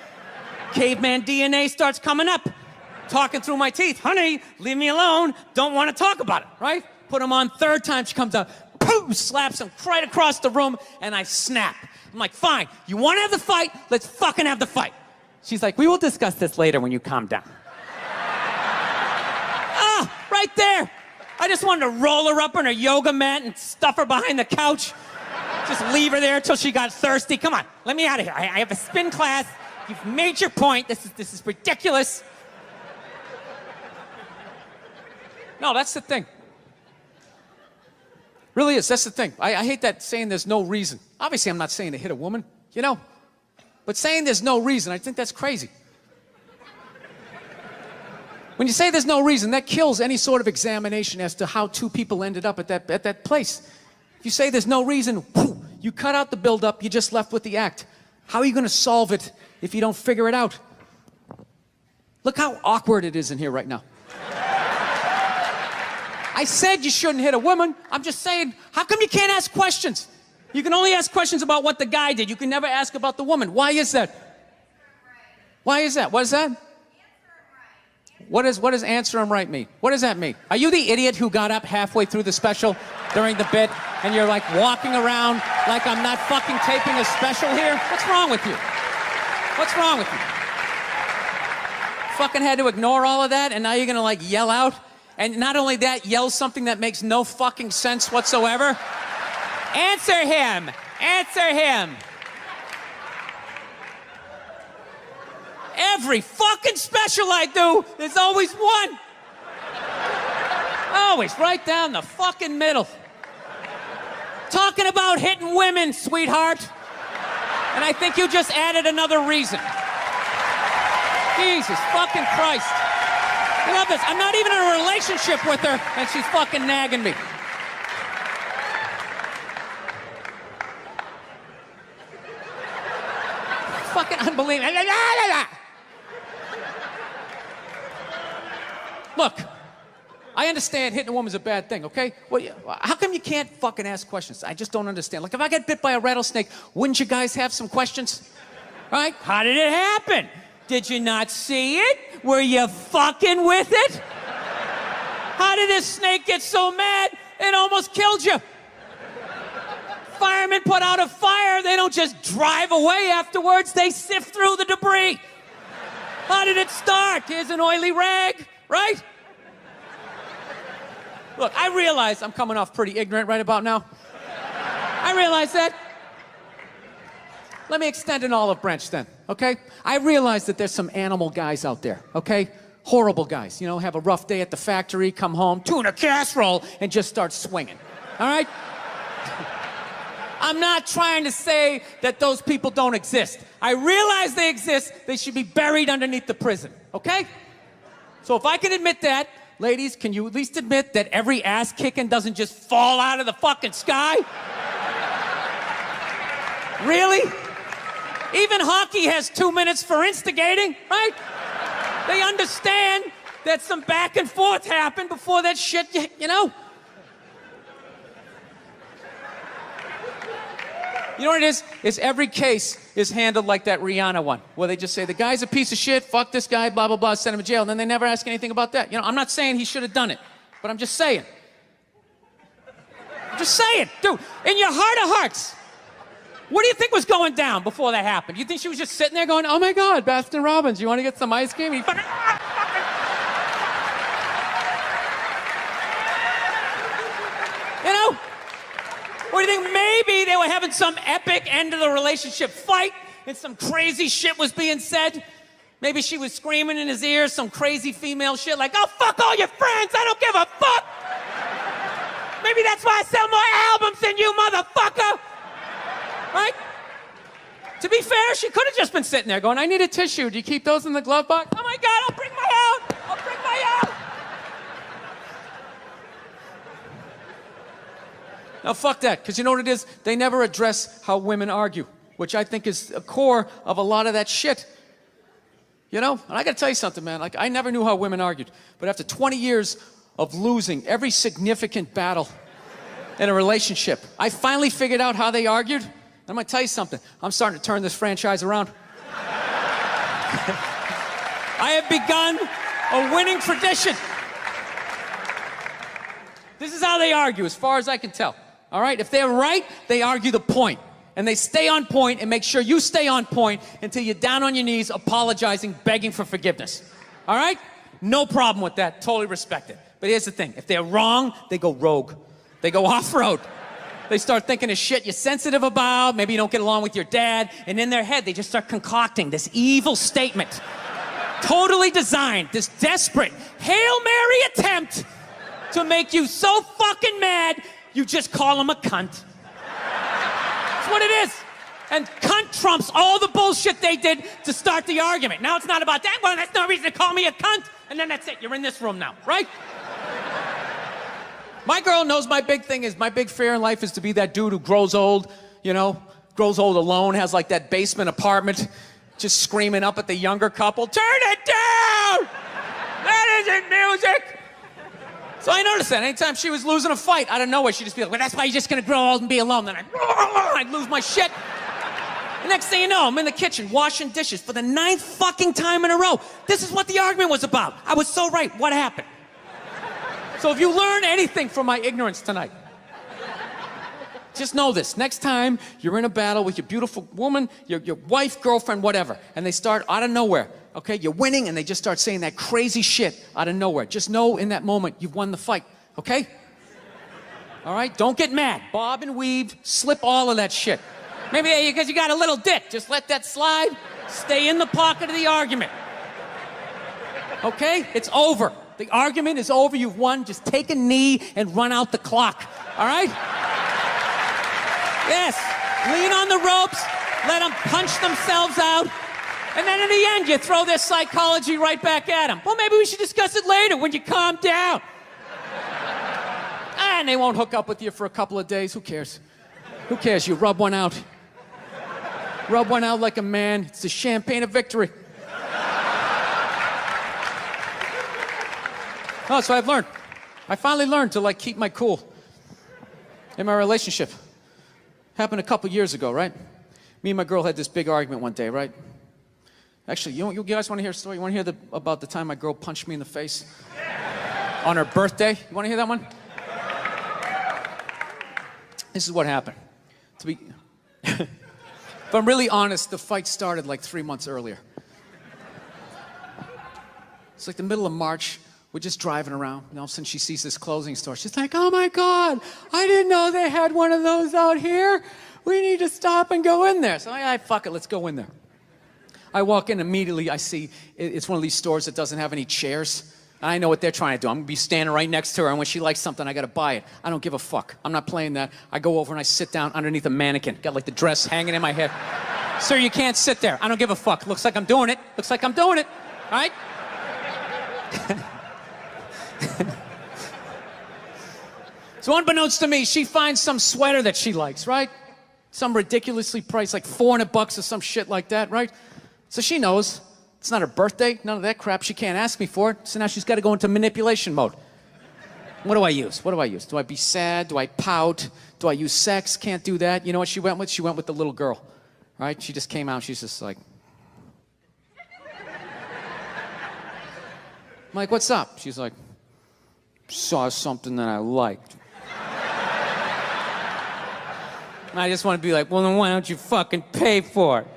Caveman DNA starts coming up. Talking through my teeth. Honey, leave me alone. Don't want to talk about it, right? Put them on third time. She comes out. Poof, slaps him right across the room, and I snap. I'm like, fine. You want to have the fight? Let's fucking have the fight. She's like, we will discuss this later when you calm down. Right there. I just wanted to roll her up on her yoga mat and stuff her behind the couch. Just leave her there until she got thirsty. Come on, let me out of here. I have a spin class. You've made your point. This is ridiculous. No, that's the thing. Really is. That's the thing. I hate that saying there's no reason. Obviously, I'm not saying to hit a woman, you know? But saying there's no reason, I think that's crazy. When you say there's no reason, that kills any sort of examination as to how two people ended up at that place. If you say there's no reason, whew, you cut out the build-up, you're just left with the act. How are you going to solve it if you don't figure it out? Look how awkward it is in here right now. I said you shouldn't hit a woman. I'm just saying, how come you can't ask questions? You can only ask questions about what the guy did. You can never ask about the woman. Why is that? Why is that? What is that? What does answer him right mean? What does that mean? Are you the idiot who got up halfway through the special during the bit and you're like walking around like I'm not fucking taping a special here? What's wrong with you? What's wrong with you? Fucking had to ignore all of that and now you're gonna like yell out? And not only that, yell something that makes no fucking sense whatsoever? Answer him! Answer him! Every fucking special I do, there's always one. Always right down the fucking middle. Talking about hitting women, sweetheart. And I think you just added another reason. Jesus fucking Christ. I love this. I'm not even in a relationship with her, and she's fucking nagging me. Fucking unbelievable. Look, I understand hitting a woman's a bad thing, okay? Well, how come you can't fucking ask questions? I just don't understand. Like, if I get bit by a rattlesnake, wouldn't you guys have some questions? Right? How did it happen? Did you not see it? Were you fucking with it? How did this snake get so mad it almost killed you? Firemen put out a fire, they don't just drive away afterwards, they sift through the debris. How did it start? Here's an oily rag, right? Look, I realize I'm coming off pretty ignorant right about now. I realize that. Let me extend an olive branch then, okay? I realize that there's some animal guys out there, okay? Horrible guys, you know, have a rough day at the factory, come home, tuna casserole, and just start swinging, all right? I'm not trying to say that those people don't exist. I realize they exist. They should be buried underneath the prison, okay? So if I can admit that, ladies, can you at least admit that every ass kicking doesn't just fall out of the fucking sky? Really? Even hockey has 2 minutes for instigating, right? They understand that some back and forth happened before that shit, you know? You know what it is? Is every case is handled like that Rihanna one, where they just say, the guy's a piece of shit, fuck this guy, blah, blah, blah, send him to jail, and then they never ask anything about that. You know, I'm not saying he should have done it, but I'm just saying. I'm just saying, dude, in your heart of hearts, what do you think was going down before that happened? You think she was just sitting there going, oh my God, Baskin Robbins, you want to get some ice cream? And he fucking, you know? Or do you think maybe they were having some epic end of the relationship fight and some crazy shit was being said? Maybe she was screaming in his ear some crazy female shit like, oh, fuck all your friends, I don't give a fuck. Maybe that's why I sell more albums than you, motherfucker. Right? To be fair, she could have just been sitting there going, I need a tissue. Do you keep those in the glove box? Oh my God, I'll bring my out. I'll bring my out. Now, fuck that, because you know what it is? They never address how women argue, which I think is a core of a lot of that shit. You know? And I gotta tell you something, man. Like, I never knew how women argued, but after 20 years of losing every significant battle in a relationship, I finally figured out how they argued. I'm gonna tell you something. I'm starting to turn this franchise around. I have begun a winning tradition. This is how they argue, as far as I can tell. All right? If they're right, they argue the point. And they stay on point and make sure you stay on point until you're down on your knees, apologizing, begging for forgiveness. All right? No problem with that. Totally respect it. But here's the thing. If they're wrong, they go rogue. They go off-road. They start thinking of shit you're sensitive about. Maybe you don't get along with your dad. And in their head, they just start concocting this evil statement. Totally designed, this desperate Hail Mary attempt to make you so fucking mad, you just call them a cunt. That's what it is. And cunt trumps all the bullshit they did to start the argument. Now it's not about that. Well, that's no reason to call me a cunt. And then that's it. You're in this room now, right? My girl knows my big thing is, my big fear in life is to be that dude who grows old, you know, grows old alone, has like that basement apartment, just screaming up at the younger couple, turn it down! That isn't music! So I noticed that anytime she was losing a fight, out of nowhere, she'd just be like, well, that's why you're just gonna grow old and be alone. Then I'd lose my shit. The next thing you know, I'm in the kitchen washing dishes for the 9th fucking time in a row. This is what the argument was about. I was so right. What happened? So if you learn anything from my ignorance tonight, just know this. Next time you're in a battle with your beautiful woman, your wife, girlfriend, whatever, and they start out of nowhere, okay? You're winning, and they just start saying that crazy shit out of nowhere. Just know in that moment you've won the fight, okay? All right? Don't get mad. Bob and weave, slip all of that shit. Maybe because you got a little dick. Just let that slide. Stay in the pocket of the argument. Okay? It's over. The argument is over. You've won. Just take a knee and run out the clock. All right? Yes. Lean on the ropes. Let them punch themselves out. And then in the end, you throw their psychology right back at them. Well, maybe we should discuss it later when you calm down. And they won't hook up with you for a couple of days. Who cares? Who cares? You rub one out. Rub one out like a man. It's the champagne of victory. Oh, so I've learned. I finally learned to, like, keep my cool in my relationship. Happened a couple years ago, right? Me and my girl had this big argument one day, right? Actually, you guys want to hear a story? You want to hear about the time my girl punched me in the face? On her birthday? You want to hear that one? This is what happened. If I'm really honest, the fight started like 3 months earlier. It's like the middle of March. We're just driving around, and all of a sudden she sees this clothing store. She's like, oh my God, I didn't know they had one of those out here. We need to stop and go in there. So I fuck it, let's go in there. I walk in, immediately I see it's one of these stores that doesn't have any chairs. And I know what they're trying to do. I'm gonna be standing right next to her, and when she likes something, I gotta buy it. I don't give a fuck. I'm not playing that. I go over and I sit down underneath a mannequin. Got like the dress hanging in my head. Sir, you can't sit there. I don't give a fuck. Looks like I'm doing it. Looks like I'm doing it, right? So unbeknownst to me, she finds some sweater that she likes, right? Some ridiculously priced, like $400 or some shit like that, right? So she knows it's not her birthday, none of that crap. She can't ask me for it. So now she's got to go into manipulation mode. What do I use? What do I use? Do I be sad? Do I pout? Do I use sex? Can't do that. You know what she went with? She went with the little girl, right? She just came out. She's just like... I'm like, what's up? She's like, saw something that I liked. And I just want to be like, well, then why don't you fucking pay for it?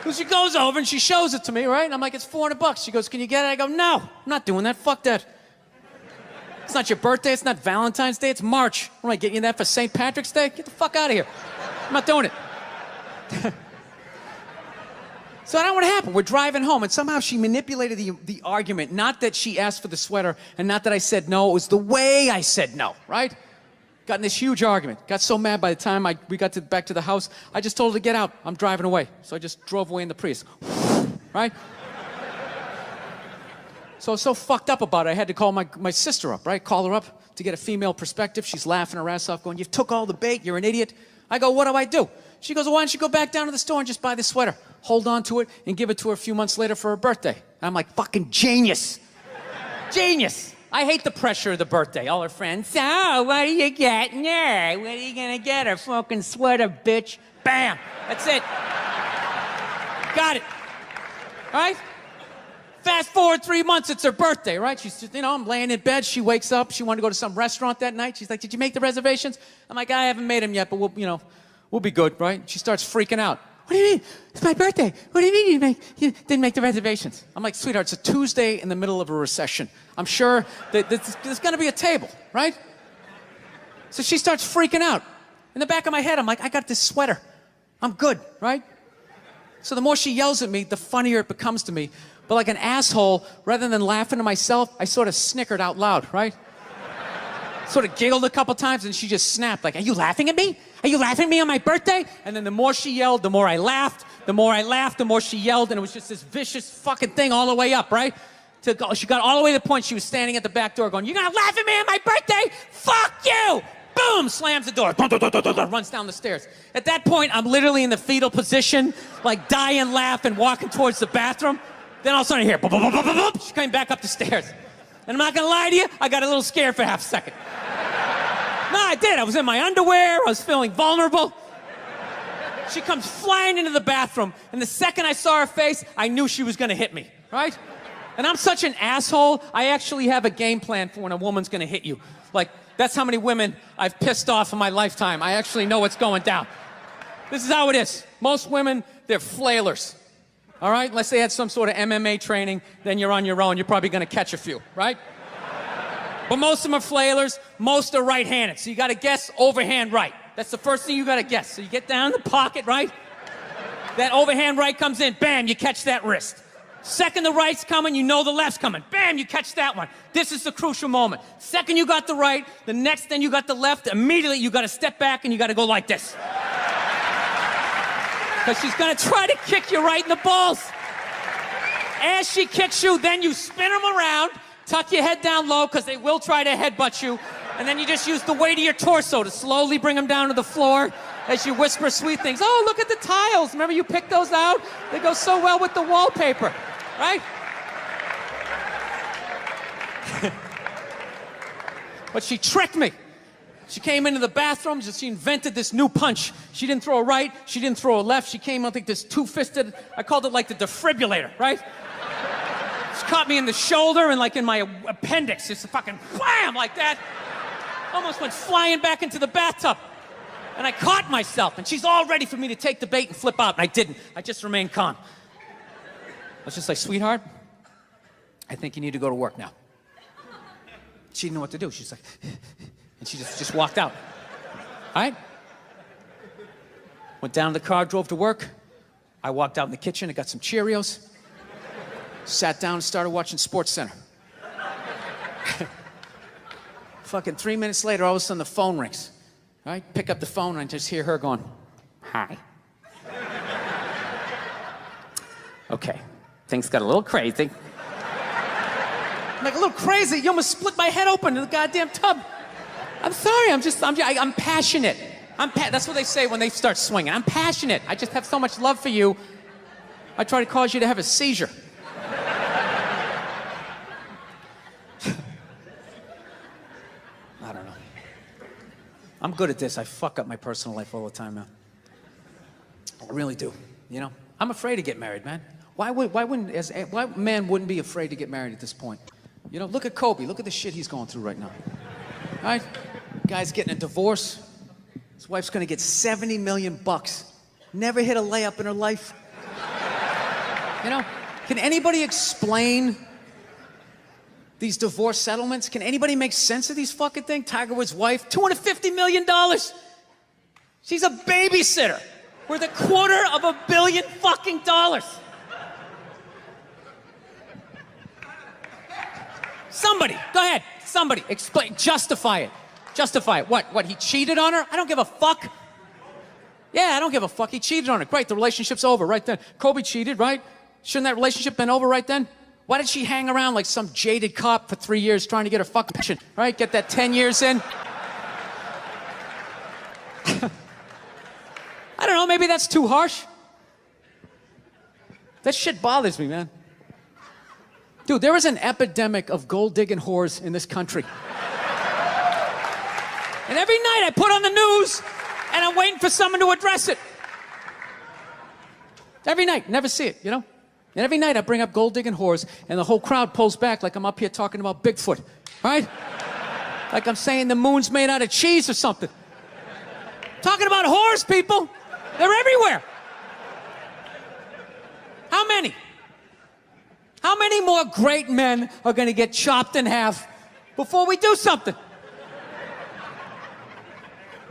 So she goes over and she shows it to me, right? And I'm like, it's $400. She goes, can you get it? I go, no, I'm not doing that. Fuck that. It's not your birthday. It's not Valentine's Day. It's March. What am I getting you that for St. Patrick's Day? Get the fuck out of here. I'm not doing it. So I don't know what happened. We're driving home, and somehow she manipulated the argument. Not that she asked for the sweater, and not that I said no. It was the way I said no, right? Got in this huge argument. Got so mad by the time we got back to the house, I just told her to get out. I'm driving away. So I just drove away in the Prius. Right? So I was so fucked up about it, I had to call my sister up, right? Call her up to get a female perspective. She's laughing her ass off, going, you took all the bait, you're an idiot. I go, what do I do? She goes, well, why don't you go back down to the store and just buy the sweater, hold on to it, and give it to her a few months later for her birthday. And I'm like, fucking genius. Genius. I hate the pressure of the birthday. All her friends, so what are you getting her? What are you gonna get her? Fucking sweater, bitch. Bam. That's it. Got it. All right? Fast forward 3 months, it's her birthday, right? She's just, I'm laying in bed. She wakes up. She wanted to go to some restaurant that night. She's like, did you make the reservations? I'm like, I haven't made them yet, but we'll be good, right? She starts freaking out. What do you mean? It's my birthday. What do you mean you didn't make the reservations? I'm like, sweetheart, it's a Tuesday in the middle of a recession. I'm sure that there's going to be a table, right? So she starts freaking out. In the back of my head, I'm like, I got this sweater. I'm good, right? So the more she yells at me, the funnier it becomes to me. But like an asshole, rather than laughing to myself, I sort of snickered out loud, right? Sort of giggled a couple times, and she just snapped, like, are you laughing at me? Are you laughing at me on my birthday? And then the more she yelled, the more I laughed. The more I laughed, the more she yelled, and it was just this vicious fucking thing all the way up, right? She got all the way to the point she was standing at the back door going, you're gonna laugh at me on my birthday? Fuck you! Boom! Slams the door. Runs down the stairs. At that point, I'm literally in the fetal position, like dying laughing, walking towards the bathroom. Then all of a sudden I hear, she came back up the stairs. And I'm not gonna lie to you, I got a little scared for half a second. No, I did. I was in my underwear. I was feeling vulnerable. She comes flying into the bathroom, and the second I saw her face, I knew she was gonna hit me, right? And I'm such an asshole, I actually have a game plan for when a woman's gonna hit you. Like, that's how many women I've pissed off in my lifetime. I actually know what's going down. This is how it is. Most women, they're flailers. All right? Unless they had some sort of MMA training, then you're on your own. You're probably gonna catch a few, right? But most of them are flailers. Most are right-handed. So you gotta guess overhand right. That's the first thing you gotta guess. So you get down in the pocket, right? That overhand right comes in, bam, you catch that wrist. Second the right's coming, you know the left's coming. Bam, you catch that one. This is the crucial moment. Second you got the right, the next thing you got the left, immediately you gotta step back and you gotta go like this. Because she's gonna try to kick you right in the balls. As she kicks you, then you spin them around, tuck your head down low, because they will try to headbutt you, and then you just use the weight of your torso to slowly bring them down to the floor as you whisper sweet things. Oh, look at the tiles. Remember you picked those out? They go so well with the wallpaper, right? But she tricked me. She came into the bathroom, she invented this new punch. She didn't throw a right, she didn't throw a left. She came out like this two-fisted, I called it like the defibrillator, right? She caught me in the shoulder and like in my appendix, just a fucking wham like that. Almost went flying back into the bathtub. And I caught myself, and she's all ready for me to take the bait and flip out, and I didn't. I just remained calm. I was just like, sweetheart, I think you need to go to work now. She didn't know what to do. She's like, and she just walked out. All right? Went down to the car, drove to work. I walked out in the kitchen, I got some Cheerios. Sat down and started watching SportsCenter. Fucking 3 minutes later, all of a sudden the phone rings. All right? Pick up the phone and I just hear her going, hi. Okay, things got a little crazy. I'm like, a little crazy? You almost split my head open in the goddamn tub. I'm sorry, I'm passionate. That's what they say when they start swinging. I'm passionate. I just have so much love for you. I try to cause you to have a seizure. I'm good at this. I fuck up my personal life all the time, man. I really do. You know, I'm afraid to get married, man. Why man wouldn't be afraid to get married at this point? You know, look at Kobe. Look at the shit he's going through right now. Right? Guy's getting a divorce. His wife's gonna get $70 million. Never hit a layup in her life. You know, can anybody explain these divorce settlements? Can anybody make sense of these fucking things? Tiger Woods' wife, $250 million. She's a babysitter worth $250 million fucking dollars. Somebody, go ahead. Somebody, explain, justify it. Justify it. What, he cheated on her? I don't give a fuck. Yeah, I don't give a fuck. He cheated on her. Great, the relationship's over right then. Kobe cheated, right? Shouldn't that relationship been over right then? Why did she hang around like some jaded cop for 3 years trying to get her fucking pension, right? Get that 10 years in? I don't know, maybe that's too harsh. That shit bothers me, man. Dude, there is an epidemic of gold-digging whores in this country. And every night I put on the news, and I'm waiting for someone to address it. Every night, never see it, you know? And every night I bring up gold-digging whores, and the whole crowd pulls back like I'm up here talking about Bigfoot, right? Like I'm saying the moon's made out of cheese or something. Talking about whores, people. They're everywhere. How many? How many more great men are going to get chopped in half before we do something?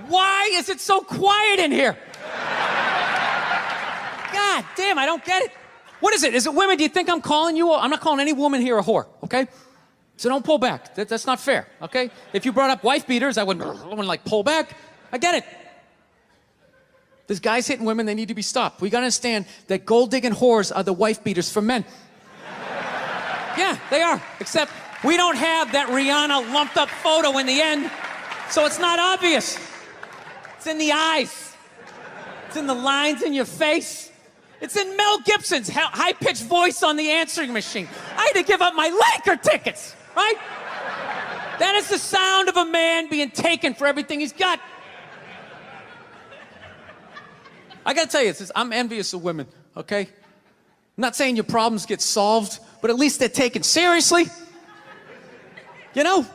Why is it so quiet in here? God damn, I don't get it. What is it? Is it women? Do you think I'm calling you? I'm not calling any woman here a whore, okay? So don't pull back. That's not fair, okay? If you brought up wife beaters, I wouldn't like pull back. I get it. There's guys hitting women, they need to be stopped. We gotta understand that gold-digging whores are the wife beaters for men. Yeah, they are. Except we don't have that Rihanna lumped up photo in the end, so it's not obvious. It's in the eyes. It's in the lines in your face. It's in Mel Gibson's high-pitched voice on the answering machine. I had to give up my Laker tickets, right? That is the sound of a man being taken for everything he's got. I gotta tell you, I'm envious of women, okay? I'm not saying your problems get solved, but at least they're taken seriously. You know?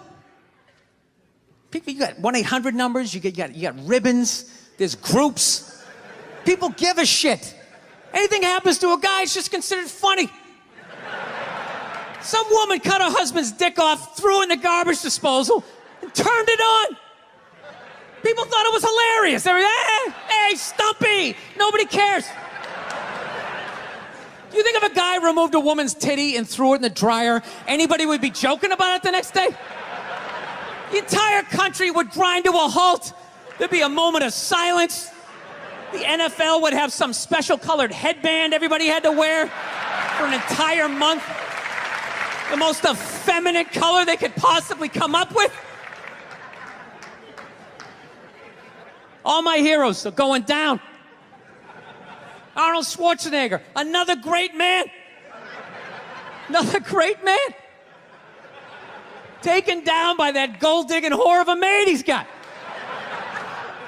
People, you got 1-800 numbers, you got ribbons, there's groups. People give a shit. Anything happens to a guy, it's just considered funny. Some woman cut her husband's dick off, threw it in the garbage disposal, and turned it on. People thought it was hilarious. They were, hey, Stumpy, nobody cares. Do you think if a guy removed a woman's titty and threw it in the dryer, anybody would be joking about it the next day? The entire country would grind to a halt. There'd be a moment of silence. The NFL would have some special colored headband everybody had to wear for an entire month. The most effeminate color they could possibly come up with. All my heroes are going down. Arnold Schwarzenegger, another great man. Another great man. Taken down by that gold-digging whore of a maid he's got.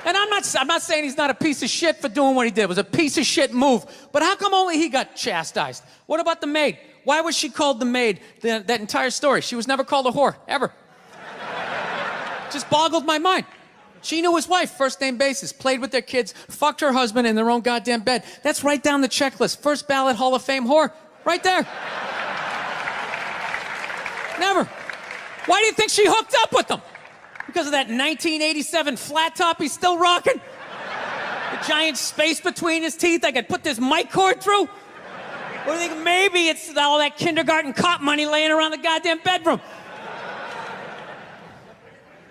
And I'm not saying he's not a piece of shit for doing what he did. It was a piece of shit move. But how come only he got chastised? What about the maid? Why was she called the maid that entire story? She was never called a whore, ever. Just boggled my mind. She knew his wife, first name basis, played with their kids, fucked her husband in their own goddamn bed. That's right down the checklist. First ballot Hall of Fame whore. Right there. Never. Why do you think she hooked up with him? Because of that 1987 flat top he's still rocking? The giant space between his teeth I could put this mic cord through? Or do you think maybe it's all that kindergarten cop money laying around the goddamn bedroom?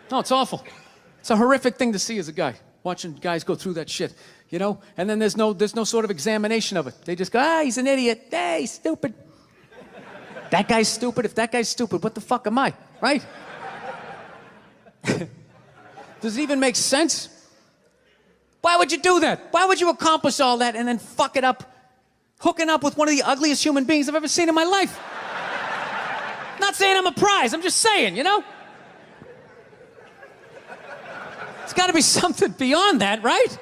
No, it's awful. It's a horrific thing to see as a guy, watching guys go through that shit, you know? And then there's no sort of examination of it. They just go, he's an idiot. Hey, he's stupid. That guy's stupid. If that guy's stupid, what the fuck am I, right? Does it even make sense? Why would you do that? Why would you accomplish all that and then fuck it up, hooking up with one of the ugliest human beings I've ever seen in my life? Not saying I'm a prize, I'm just saying, you know? This gotta be something beyond that, right?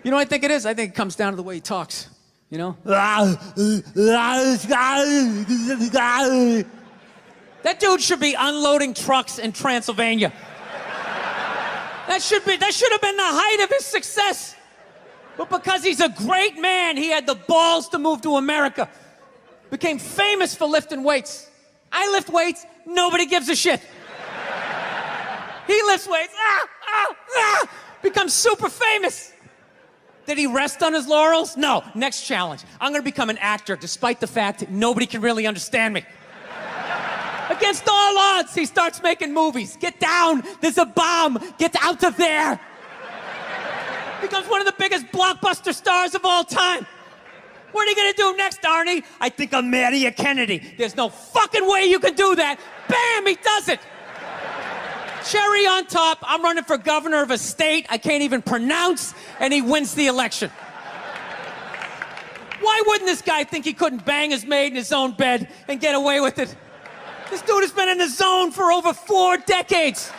You know what I think it is? I think it comes down to the way he talks, you know? That dude should be unloading trucks in Transylvania. That should have been the height of his success. But because he's a great man, he had the balls to move to America. Became famous for lifting weights. I lift weights, nobody gives a shit. He lifts weights, becomes super famous. Did he rest on his laurels? No. Next challenge. I'm gonna become an actor despite the fact that nobody can really understand me. Against all odds, he starts making movies. Get down, there's a bomb, get out of there. Becomes one of the biggest blockbuster stars of all time. What are you gonna do next, Arnie? I think I'll marry a Kennedy. There's no fucking way you can do that. Bam, he does it. Cherry on top, I'm running for governor of a state I can't even pronounce, and he wins the election. Why wouldn't this guy think he couldn't bang his maid in his own bed and get away with it? This dude has been in the zone for over 4 decades.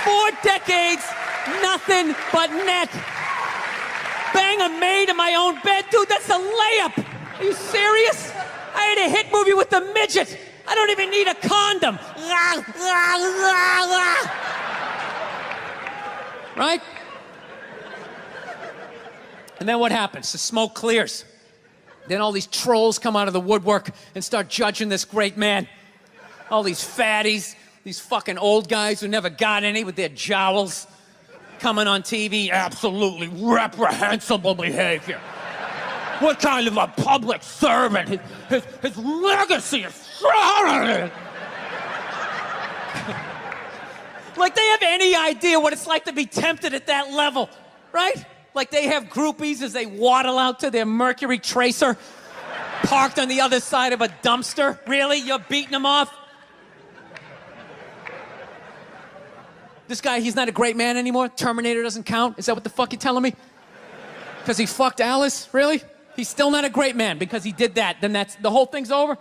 4 decades, nothing but net. Bang a maid in my own bed? Dude, that's a layup. Are you serious? I had a hit movie with the midget. I don't even need a condom. Right? And then what happens? The smoke clears. Then all these trolls come out of the woodwork and start judging this great man. All these fatties, these fucking old guys who never got any with their jowls, coming on TV, absolutely reprehensible behavior. What kind of a public servant? His legacy is like they have any idea what it's like to be tempted at that level, right? Like they have groupies as they waddle out to their Mercury Tracer parked on the other side of a dumpster. Really? You're beating them off? This guy, he's not a great man anymore? Terminator doesn't count? Is that what the fuck you're telling me? Because he fucked Alice? Really? He's still not a great man because he did that. Then the whole thing's over?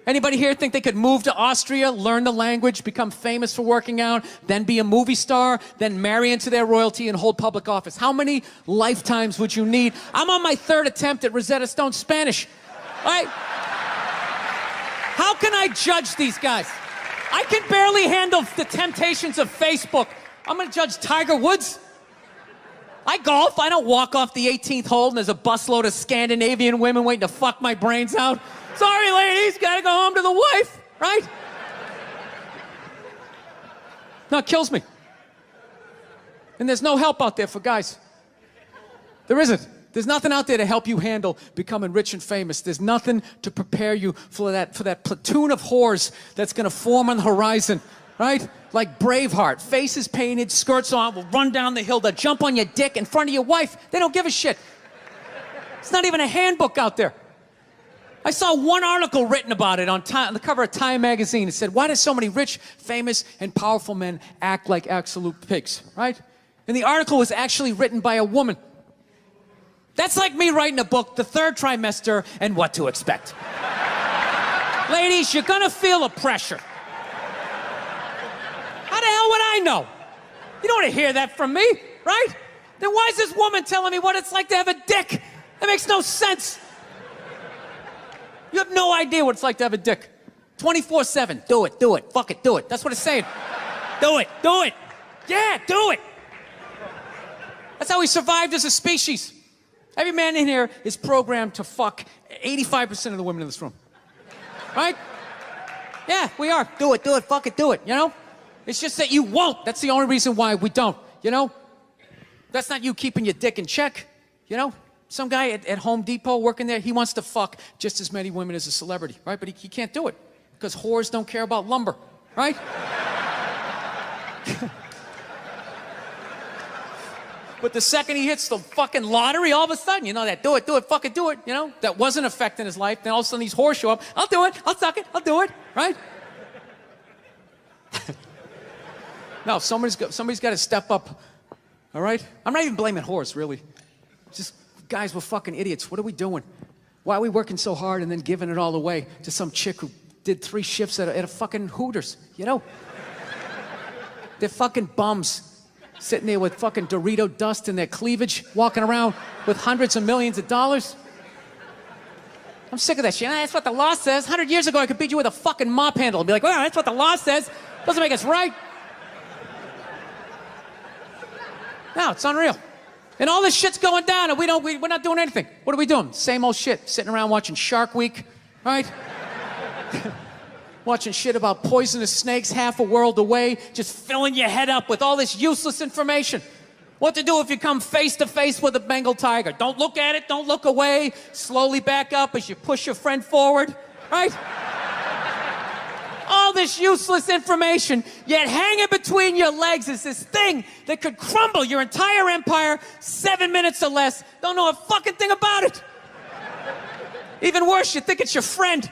Anybody here think they could move to Austria, learn the language, become famous for working out, then be a movie star, then marry into their royalty and hold public office? How many lifetimes would you need? I'm on my 3rd attempt at Rosetta Stone Spanish. All right? How can I judge these guys? I can barely handle the temptations of Facebook. I'm gonna judge Tiger Woods? I golf. I don't walk off the 18th hole and there's a busload of Scandinavian women waiting to fuck my brains out. Sorry, ladies, gotta go home to the wife, right? No, it kills me. And there's no help out there for guys. There isn't. There's nothing out there to help you handle becoming rich and famous. There's nothing to prepare you for that platoon of whores that's gonna form on the horizon, right? Like Braveheart, faces painted, skirts on, will run down the hill, they'll jump on your dick in front of your wife. They don't give a shit. It's not even a handbook out there. I saw one article written about it on the cover of Time magazine. It said, why do so many rich, famous, and powerful men act like absolute pigs, right? And the article was actually written by a woman. That's like me writing a book, The Third Trimester and What to Expect. Ladies, you're gonna feel a pressure. How the hell would I know? You don't want to hear that from me, right? Then why is this woman telling me what it's like to have a dick? That makes no sense. You have no idea what it's like to have a dick. 24/7, do it, fuck it, do it. That's what it's saying. Do it. Yeah, do it. That's how we survived as a species. Every man in here is programmed to fuck 85% of the women in this room. Right? Yeah, we are. Do it, fuck it, do it, you know? It's just that you won't. That's the only reason why we don't, you know? That's not you keeping your dick in check, you know? Some guy at Home Depot working there, he wants to fuck just as many women as a celebrity, right? But he can't do it because whores don't care about lumber, right? But the second he hits the fucking lottery, all of a sudden, you know, that do it, fuck it, do it, you know? That wasn't affecting his life. Then all of a sudden these whores show up. I'll do it, I'll suck it, I'll do it, right? No, somebody's got to step up, all right? I'm not even blaming whores, really. Just guys, we're fucking idiots. What are we doing? Why are we working so hard and then giving it all away to some chick who did 3 shifts at a fucking Hooters, you know? They're fucking bums. Sitting there with fucking Dorito dust in their cleavage, walking around with hundreds of millions of dollars. I'm sick of that shit. That's what the law says. 100 years ago, I could beat you with a fucking mop handle and be like, well, that's what the law says. Doesn't make us right. No, it's unreal. And all this shit's going down, and we're not doing anything. What are we doing? Same old shit. Sitting around watching Shark Week, right? Watching shit about poisonous snakes half a world away, just filling your head up with all this useless information. What to do if you come face to face with a Bengal tiger? Don't look at it, don't look away. Slowly back up as you push your friend forward, right? All this useless information, yet hanging between your legs is this thing that could crumble your entire empire 7 minutes or less. Don't know a fucking thing about it. Even worse, you think it's your friend.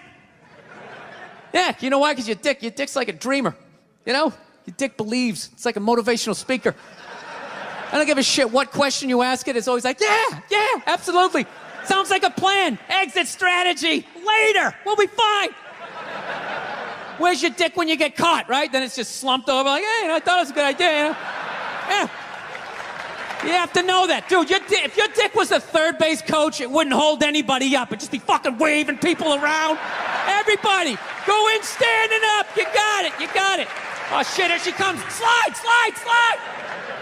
Yeah, you know why? Because your dick's like a dreamer. You know? Your dick believes. It's like a motivational speaker. I don't give a shit what question you ask it. It's always like, yeah, absolutely. Sounds like a plan. Exit strategy. Later. We'll be fine. Where's your dick when you get caught, right? Then it's just slumped over like, hey, I thought it was a good idea, Yeah. You have to know that. Dude, if your dick was a third base coach, it wouldn't hold anybody up. It'd just be fucking waving people around. Everybody, go in standing up. You got it. Oh, shit, here she comes. Slide.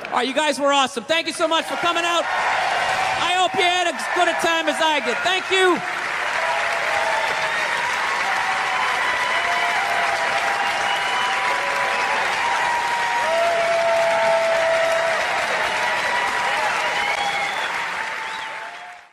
All right, you guys were awesome. Thank you so much for coming out. I hope you had as good a time as I did. Thank you.